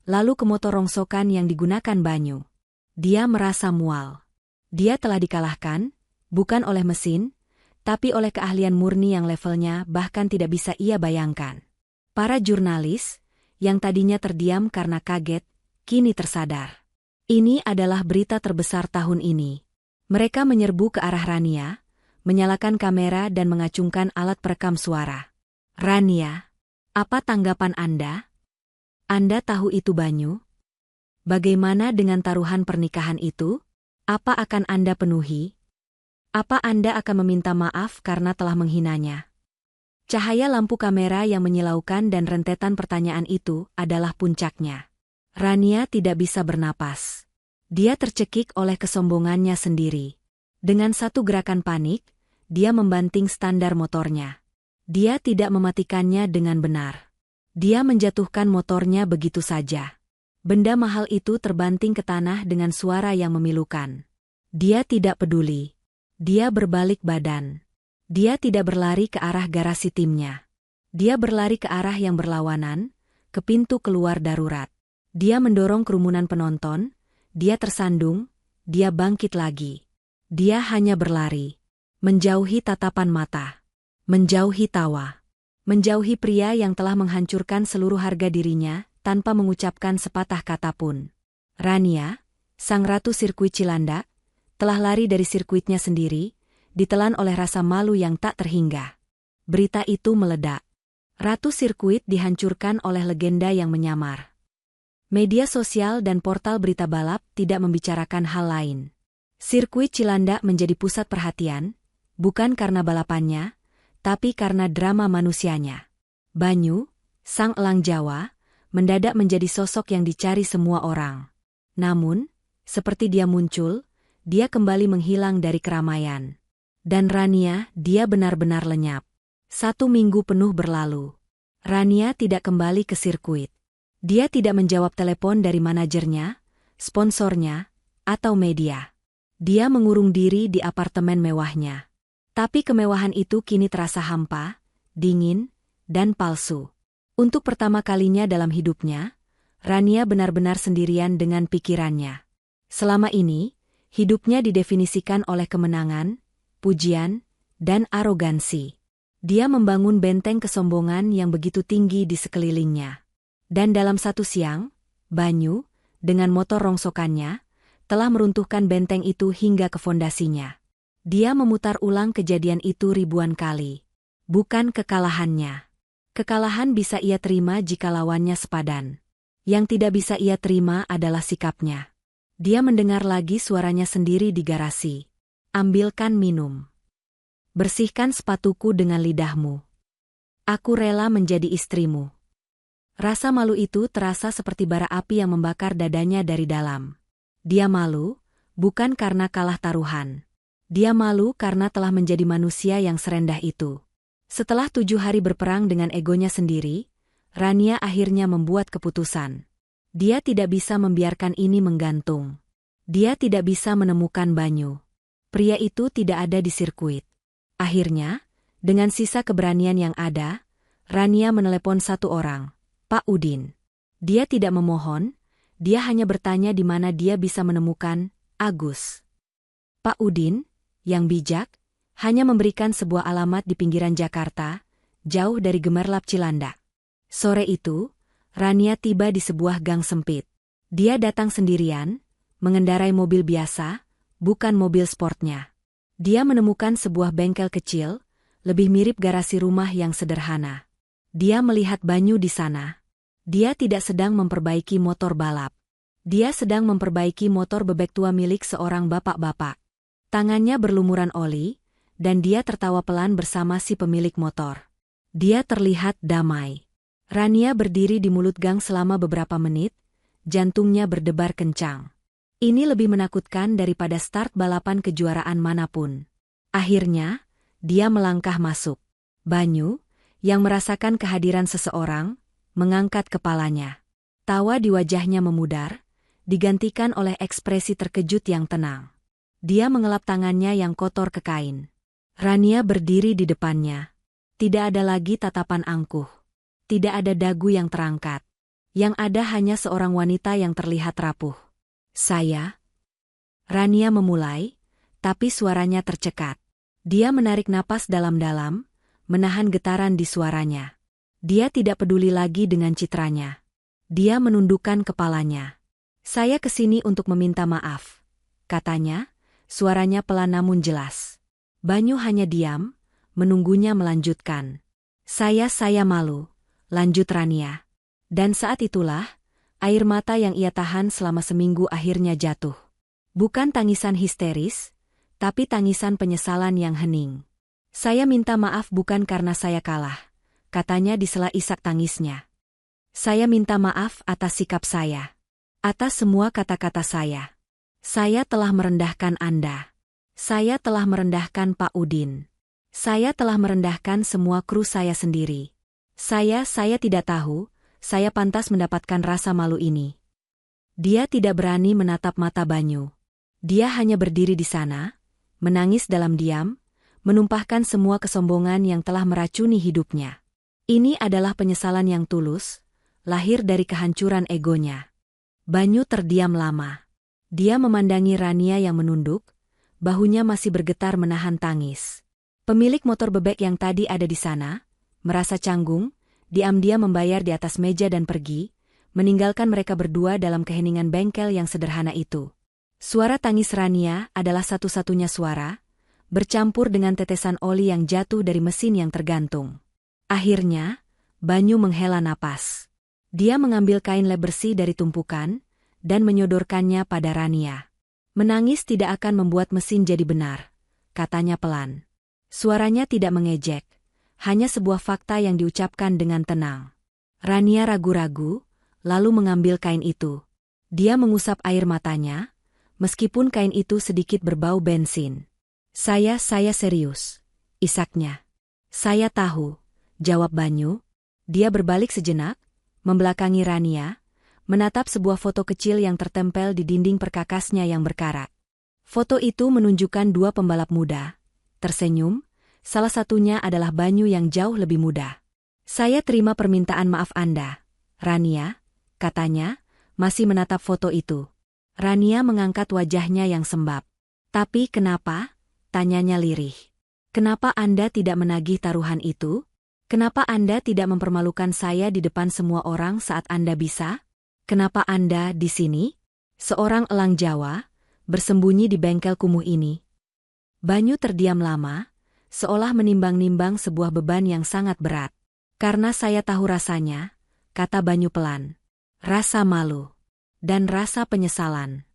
lalu ke motor rongsokan yang digunakan Banyu. Dia merasa mual. Dia telah dikalahkan, bukan oleh mesin, tapi oleh keahlian murni yang levelnya bahkan tidak bisa ia bayangkan. Para jurnalis, yang tadinya terdiam karena kaget, kini tersadar. Ini adalah berita terbesar tahun ini. Mereka menyerbu ke arah Rania, menyalakan kamera dan mengacungkan alat perekam suara. Rania, apa tanggapan Anda? Anda tahu itu Banyu? Bagaimana dengan taruhan pernikahan itu? Apa akan Anda penuhi? Apa Anda akan meminta maaf karena telah menghinanya? Cahaya lampu kamera yang menyilaukan dan rentetan pertanyaan itu adalah puncaknya. Rania tidak bisa bernapas. Dia tercekik oleh kesombongannya sendiri. Dengan satu gerakan panik, dia membanting standar motornya. Dia tidak mematikannya dengan benar. Dia menjatuhkan motornya begitu saja. Benda mahal itu terbanting ke tanah dengan suara yang memilukan. Dia tidak peduli. Dia berbalik badan. Dia tidak berlari ke arah garasi timnya. Dia berlari ke arah yang berlawanan, ke pintu keluar darurat. Dia mendorong kerumunan penonton, dia tersandung, dia bangkit lagi. Dia hanya berlari. Menjauhi tatapan mata. Menjauhi tawa. Menjauhi pria yang telah menghancurkan seluruh harga dirinya, tanpa mengucapkan sepatah kata pun. Rania, sang ratu sirkuit Cilandak, telah lari dari sirkuitnya sendiri, ditelan oleh rasa malu yang tak terhingga. Berita itu meledak. Ratu sirkuit dihancurkan oleh legenda yang menyamar. Media sosial dan portal berita balap tidak membicarakan hal lain. Sirkuit Cilandak menjadi pusat perhatian, bukan karena balapannya, tapi karena drama manusianya. Banyu, sang elang Jawa, mendadak menjadi sosok yang dicari semua orang. Namun, seperti dia muncul, dia kembali menghilang dari keramaian. Dan Rania, dia benar-benar lenyap. 1 minggu penuh berlalu. Rania tidak kembali ke sirkuit. Dia tidak menjawab telepon dari manajernya, sponsornya, atau media. Dia mengurung diri di apartemen mewahnya. Tapi kemewahan itu kini terasa hampa, dingin, dan palsu. Untuk pertama kalinya dalam hidupnya, Rania benar-benar sendirian dengan pikirannya. Selama ini, hidupnya didefinisikan oleh kemenangan, pujian, dan arogansi. Dia membangun benteng kesombongan yang begitu tinggi di sekelilingnya. Dan dalam satu siang, Banyu, dengan motor rongsokannya, telah meruntuhkan benteng itu hingga ke fondasinya. Dia memutar ulang kejadian itu ribuan kali. Bukan kekalahannya. Kekalahan bisa ia terima jika lawannya sepadan. Yang tidak bisa ia terima adalah sikapnya. Dia mendengar lagi suaranya sendiri di garasi. Ambilkan minum. Bersihkan sepatuku dengan lidahmu. Aku rela menjadi istrimu. Rasa malu itu terasa seperti bara api yang membakar dadanya dari dalam. Dia malu, bukan karena kalah taruhan. Dia malu karena telah menjadi manusia yang serendah itu. Setelah 7 hari berperang dengan egonya sendiri, Rania akhirnya membuat keputusan. Dia tidak bisa membiarkan ini menggantung. Dia tidak bisa menemukan Banyu. Pria itu tidak ada di sirkuit. Akhirnya, dengan sisa keberanian yang ada, Rania menelepon satu orang, Pak Udin. Dia tidak memohon, dia hanya bertanya di mana dia bisa menemukan Agus. Pak Udin, yang bijak, hanya memberikan sebuah alamat di pinggiran Jakarta, jauh dari gemerlap Cilandak. Sore itu, Rania tiba di sebuah gang sempit. Dia datang sendirian, mengendarai mobil biasa, bukan mobil sportnya. Dia menemukan sebuah bengkel kecil, lebih mirip garasi rumah yang sederhana. Dia melihat Banyu di sana. Dia tidak sedang memperbaiki motor balap. Dia sedang memperbaiki motor bebek tua milik seorang bapak-bapak. Tangannya berlumuran oli, dan dia tertawa pelan bersama si pemilik motor. Dia terlihat damai. Rania berdiri di mulut gang selama beberapa menit, jantungnya berdebar kencang. Ini lebih menakutkan daripada start balapan kejuaraan manapun. Akhirnya, dia melangkah masuk. Banyu, yang merasakan kehadiran seseorang, mengangkat kepalanya. Tawa di wajahnya memudar, digantikan oleh ekspresi terkejut yang tenang. Dia mengelap tangannya yang kotor ke kain. Rania berdiri di depannya. Tidak ada lagi tatapan angkuh. Tidak ada dagu yang terangkat. Yang ada hanya seorang wanita yang terlihat rapuh. Saya? Rania memulai, tapi suaranya tercekat. Dia menarik napas dalam-dalam, menahan getaran di suaranya. Dia tidak peduli lagi dengan citranya. Dia menundukkan kepalanya. Saya kesini untuk meminta maaf, katanya, suaranya pelan namun jelas. Banyu hanya diam, menunggunya melanjutkan. Saya malu, lanjut Rania. Dan saat itulah, air mata yang ia tahan selama seminggu akhirnya jatuh. Bukan tangisan histeris, tapi tangisan penyesalan yang hening. Saya minta maaf bukan karena saya kalah, katanya di sela isak tangisnya. Saya minta maaf atas sikap saya. Atas semua kata-kata saya. Saya telah merendahkan Anda. Saya telah merendahkan Pak Udin. Saya telah merendahkan semua kru saya sendiri. Saya tidak tahu, saya pantas mendapatkan rasa malu ini. Dia tidak berani menatap mata Banyu. Dia hanya berdiri di sana, menangis dalam diam, menumpahkan semua kesombongan yang telah meracuni hidupnya. Ini adalah penyesalan yang tulus, lahir dari kehancuran egonya. Banyu terdiam lama. Dia memandangi Rania yang menunduk, bahunya masih bergetar menahan tangis. Pemilik motor bebek yang tadi ada di sana, merasa canggung, diam-diam membayar di atas meja dan pergi, meninggalkan mereka berdua dalam keheningan bengkel yang sederhana itu. Suara tangis Rania adalah satu-satunya suara, bercampur dengan tetesan oli yang jatuh dari mesin yang tergantung. Akhirnya, Banyu menghela napas. Dia mengambil kain lap bersih dari tumpukan, dan menyodorkannya pada Rania. Menangis tidak akan membuat mesin jadi benar, katanya pelan. Suaranya tidak mengejek, hanya sebuah fakta yang diucapkan dengan tenang. Rania ragu-ragu, lalu mengambil kain itu. Dia mengusap air matanya, meskipun kain itu sedikit berbau bensin. Saya serius, isaknya. Saya tahu, jawab Banyu. Dia berbalik sejenak, membelakangi Rania, menatap sebuah foto kecil yang tertempel di dinding perkakasnya yang berkarat. Foto itu menunjukkan dua pembalap muda, tersenyum, salah satunya adalah Banyu yang jauh lebih muda. Saya terima permintaan maaf Anda, Rania, katanya, masih menatap foto itu. Rania mengangkat wajahnya yang sembab. Tapi kenapa? Tanyanya lirih. Kenapa Anda tidak menagih taruhan itu? Kenapa Anda tidak mempermalukan saya di depan semua orang saat Anda bisa? Kenapa Anda di sini? Seorang elang Jawa, bersembunyi di bengkel kumuh ini. Banyu terdiam lama, seolah menimbang-nimbang sebuah beban yang sangat berat. Karena saya tahu rasanya, kata Banyu pelan. Rasa malu. Dan rasa penyesalan.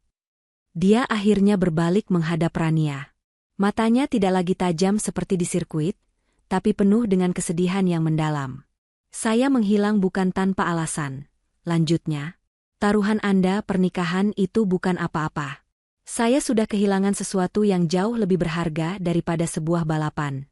Dia akhirnya berbalik menghadap Rania. Matanya tidak lagi tajam seperti di sirkuit, tapi penuh dengan kesedihan yang mendalam. Saya menghilang bukan tanpa alasan, lanjutnya. Taruhan Anda pernikahan itu bukan apa-apa. Saya sudah kehilangan sesuatu yang jauh lebih berharga daripada sebuah balapan.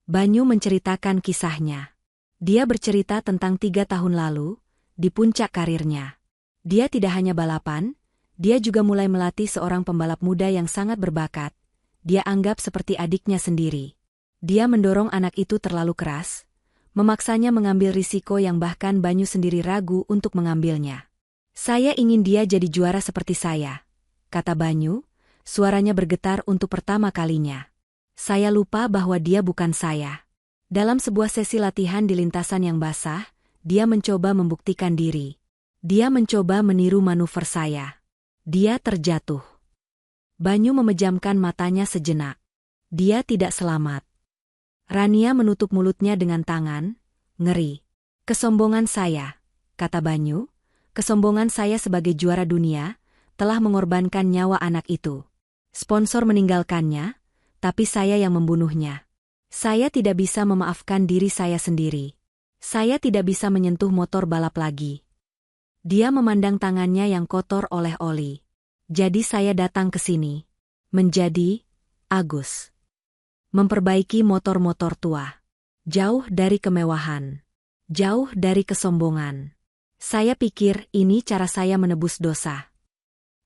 Banyu menceritakan kisahnya. Dia bercerita tentang 3 tahun lalu, di puncak karirnya. Dia tidak hanya balapan, dia juga mulai melatih seorang pembalap muda yang sangat berbakat. Dia anggap seperti adiknya sendiri. Dia mendorong anak itu terlalu keras, memaksanya mengambil risiko yang bahkan Banyu sendiri ragu untuk mengambilnya. Saya ingin dia jadi juara seperti saya, kata Banyu, suaranya bergetar untuk pertama kalinya. Saya lupa bahwa dia bukan saya. Dalam sebuah sesi latihan di lintasan yang basah, dia mencoba membuktikan diri. Dia mencoba meniru manuver saya. Dia terjatuh. Banyu memejamkan matanya sejenak. Dia tidak selamat. Rania menutup mulutnya dengan tangan, ngeri. Kesombongan saya, kata Banyu, kesombongan saya sebagai juara dunia, telah mengorbankan nyawa anak itu. Sponsor meninggalkannya, tapi saya yang membunuhnya. Saya tidak bisa memaafkan diri saya sendiri. Saya tidak bisa menyentuh motor balap lagi. Dia memandang tangannya yang kotor oleh oli. Jadi saya datang ke sini. Menjadi Agus. Memperbaiki motor-motor tua. Jauh dari kemewahan. Jauh dari kesombongan. Saya pikir ini cara saya menebus dosa.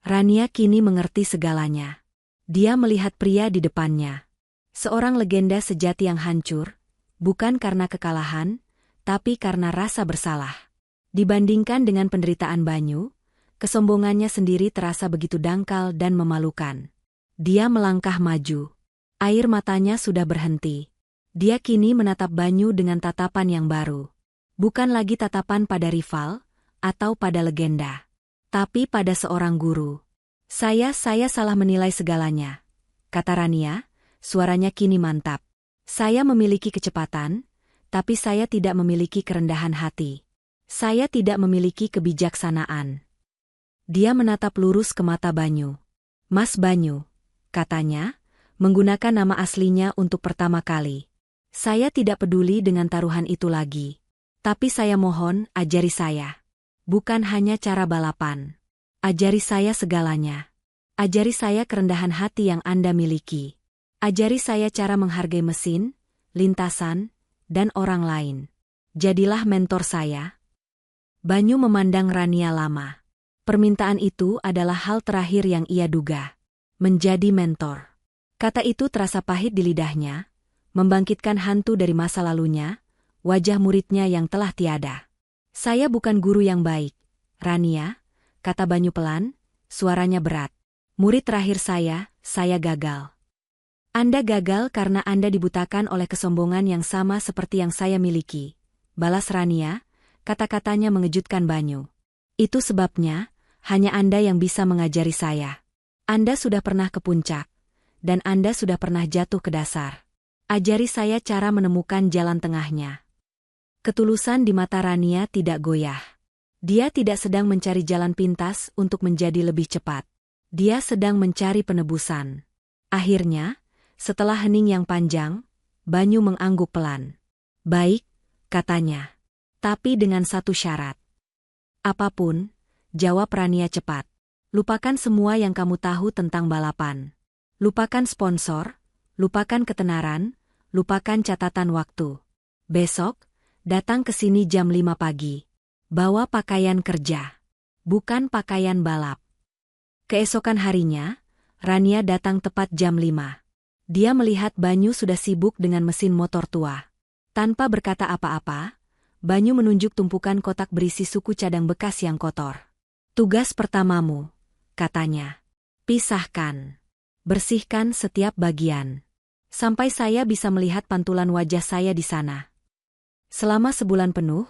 Rania kini mengerti segalanya. Dia melihat pria di depannya. Seorang legenda sejati yang hancur, bukan karena kekalahan, tapi karena rasa bersalah. Dibandingkan dengan penderitaan Banyu, kesombongannya sendiri terasa begitu dangkal dan memalukan. Dia melangkah maju. Air matanya sudah berhenti. Dia kini menatap Banyu dengan tatapan yang baru. Bukan lagi tatapan pada rival, atau pada legenda. Tapi pada seorang guru. Saya salah menilai segalanya, kata Rania, suaranya kini mantap. Saya memiliki kecepatan, tapi saya tidak memiliki kerendahan hati. Saya tidak memiliki kebijaksanaan. Dia menatap lurus ke mata Banyu. Mas Banyu, katanya, menggunakan nama aslinya untuk pertama kali. Saya tidak peduli dengan taruhan itu lagi. Tapi saya mohon, ajari saya. Bukan hanya cara balapan. Ajari saya segalanya. Ajari saya kerendahan hati yang Anda miliki. Ajari saya cara menghargai mesin, lintasan, dan orang lain. Jadilah mentor saya. Banyu memandang Rania lama. Permintaan itu adalah hal terakhir yang ia duga. Menjadi mentor. Kata itu terasa pahit di lidahnya, membangkitkan hantu dari masa lalunya, wajah muridnya yang telah tiada. Saya bukan guru yang baik, Rania, kata Banyu pelan, suaranya berat. Murid terakhir saya gagal. Anda gagal karena Anda dibutakan oleh kesombongan yang sama seperti yang saya miliki, balas Rania, kata-katanya mengejutkan Banyu. Itu sebabnya, hanya Anda yang bisa mengajari saya. Anda sudah pernah ke puncak, dan Anda sudah pernah jatuh ke dasar. Ajari saya cara menemukan jalan tengahnya. Ketulusan di mata Rania tidak goyah. Dia tidak sedang mencari jalan pintas untuk menjadi lebih cepat. Dia sedang mencari penebusan. Akhirnya, setelah hening yang panjang, Banyu mengangguk pelan. Baik, katanya. Tapi dengan satu syarat. Apapun, jawab Rania cepat. Lupakan semua yang kamu tahu tentang balapan. Lupakan sponsor, lupakan ketenaran, lupakan catatan waktu. Besok, datang ke sini jam 5 pagi. Bawa pakaian kerja. Bukan pakaian balap. Keesokan harinya, Rania datang tepat jam 5. Dia melihat Banyu sudah sibuk dengan mesin motor tua. Tanpa berkata apa-apa, Banyu menunjuk tumpukan kotak berisi suku cadang bekas yang kotor. Tugas pertamamu, katanya. Pisahkan. Bersihkan setiap bagian. Sampai saya bisa melihat pantulan wajah saya di sana. Selama sebulan penuh,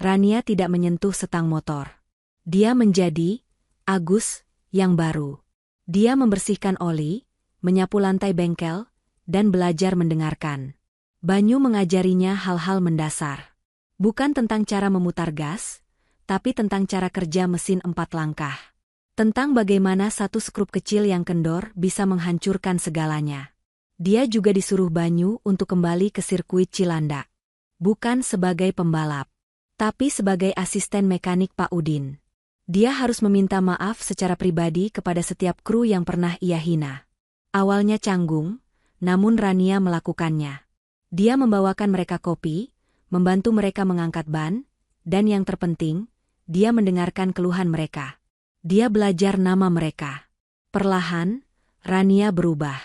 Rania tidak menyentuh setang motor. Dia menjadi Agus yang baru. Dia membersihkan oli, menyapu lantai bengkel, dan belajar mendengarkan. Banyu mengajarinya hal-hal mendasar. Bukan tentang cara memutar gas, tapi tentang cara kerja mesin 4 langkah. Tentang bagaimana satu skrup kecil yang kendor bisa menghancurkan segalanya. Dia juga disuruh Banyu untuk kembali ke sirkuit Cilandak. Bukan sebagai pembalap, tapi sebagai asisten mekanik Pak Udin. Dia harus meminta maaf secara pribadi kepada setiap kru yang pernah ia hina. Awalnya canggung, namun Rania melakukannya. Dia membawakan mereka kopi, membantu mereka mengangkat ban, dan yang terpenting, dia mendengarkan keluhan mereka. Dia belajar nama mereka. Perlahan, Rania berubah.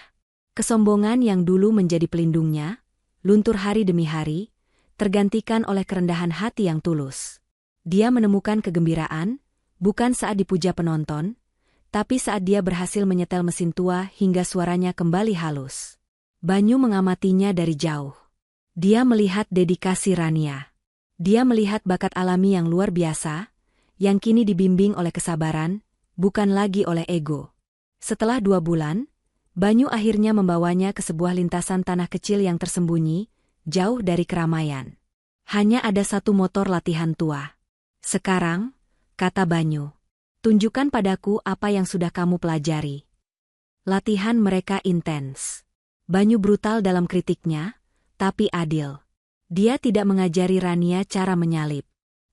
Kesombongan yang dulu menjadi pelindungnya, luntur hari demi hari, tergantikan oleh kerendahan hati yang tulus. Dia menemukan kegembiraan, bukan saat dipuja penonton, tapi saat dia berhasil menyetel mesin tua hingga suaranya kembali halus. Banyu mengamatinya dari jauh. Dia melihat dedikasi Rania. Dia melihat bakat alami yang luar biasa, yang kini dibimbing oleh kesabaran, bukan lagi oleh ego. Setelah 2 bulan, Banyu akhirnya membawanya ke sebuah lintasan tanah kecil yang tersembunyi, jauh dari keramaian. Hanya ada satu motor latihan tua. Sekarang, kata Banyu, tunjukkan padaku apa yang sudah kamu pelajari. Latihan mereka intens. Banyu brutal dalam kritiknya, tapi adil. Dia tidak mengajari Rania cara menyalip.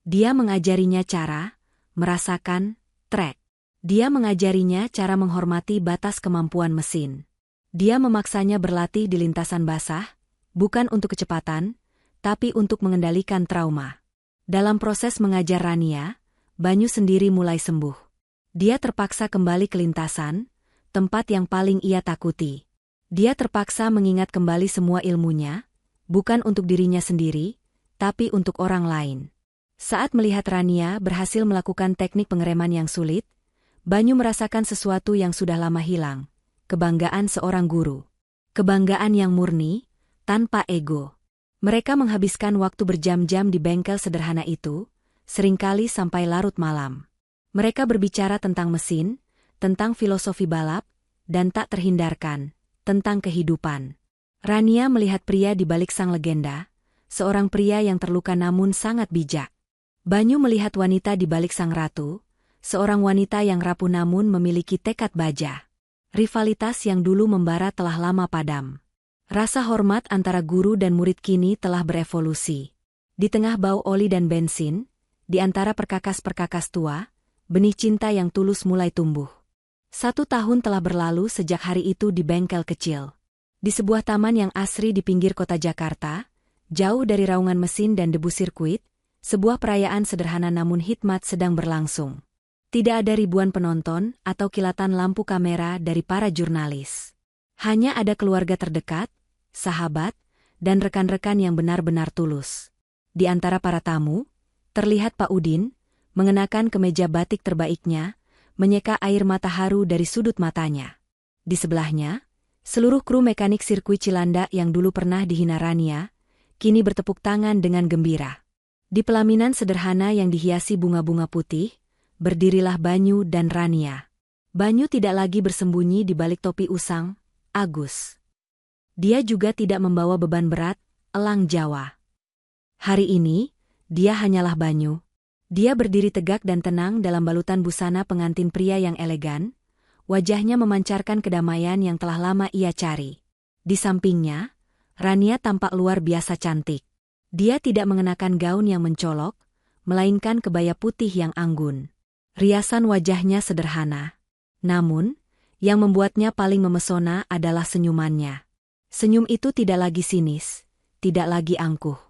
Dia mengajarinya cara merasakan trek. Dia mengajarinya cara menghormati batas kemampuan mesin. Dia memaksanya berlatih di lintasan basah, bukan untuk kecepatan, tapi untuk mengendalikan trauma. Dalam proses mengajar Rania, Banyu sendiri mulai sembuh. Dia terpaksa kembali ke lintasan, tempat yang paling ia takuti. Dia terpaksa mengingat kembali semua ilmunya, bukan untuk dirinya sendiri, tapi untuk orang lain. Saat melihat Rania berhasil melakukan teknik pengereman yang sulit, Banyu merasakan sesuatu yang sudah lama hilang, kebanggaan seorang guru. Kebanggaan yang murni, tanpa ego. Mereka menghabiskan waktu berjam-jam di bengkel sederhana itu, seringkali sampai larut malam. Mereka berbicara tentang mesin, tentang filosofi balap, dan tak terhindarkan, tentang kehidupan. Rania melihat pria di balik sang legenda, seorang pria yang terluka namun sangat bijak. Banyu melihat wanita di balik sang ratu, seorang wanita yang rapuh namun memiliki tekad baja. Rivalitas yang dulu membara telah lama padam. Rasa hormat antara guru dan murid kini telah berevolusi. Di tengah bau oli dan bensin, di antara perkakas-perkakas tua, benih cinta yang tulus mulai tumbuh. 1 tahun telah berlalu sejak hari itu di bengkel kecil. Di sebuah taman yang asri di pinggir kota Jakarta, jauh dari raungan mesin dan debu sirkuit, sebuah perayaan sederhana namun hikmat sedang berlangsung. Tidak ada ribuan penonton atau kilatan lampu kamera dari para jurnalis. Hanya ada keluarga terdekat, sahabat, dan rekan-rekan yang benar-benar tulus. Di antara para tamu, terlihat Pak Udin, mengenakan kemeja batik terbaiknya, menyeka air mata haru dari sudut matanya. Di sebelahnya, seluruh kru mekanik sirkuit Cilanda yang dulu pernah dihina Rania, kini bertepuk tangan dengan gembira. Di pelaminan sederhana yang dihiasi bunga-bunga putih, berdirilah Banyu dan Rania. Banyu tidak lagi bersembunyi di balik topi usang, Agus. Dia juga tidak membawa beban berat, elang Jawa. Hari ini, dia hanyalah Banyu. Dia berdiri tegak dan tenang dalam balutan busana pengantin pria yang elegan, wajahnya memancarkan kedamaian yang telah lama ia cari. Di sampingnya, Rania tampak luar biasa cantik. Dia tidak mengenakan gaun yang mencolok, melainkan kebaya putih yang anggun. Riasan wajahnya sederhana. Namun, yang membuatnya paling memesona adalah senyumannya. Senyum itu tidak lagi sinis, tidak lagi angkuh.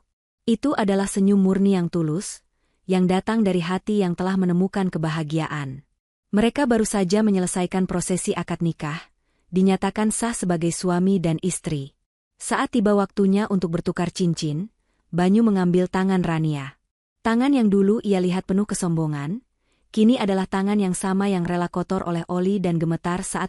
Itu adalah senyum murni yang tulus, yang datang dari hati yang telah menemukan kebahagiaan. Mereka baru saja menyelesaikan prosesi akad nikah, dinyatakan sah sebagai suami dan istri. Saat tiba waktunya untuk bertukar cincin, Banyu mengambil tangan Rania. Tangan yang dulu ia lihat penuh kesombongan, kini adalah tangan yang sama yang rela kotor oleh oli dan gemetar saat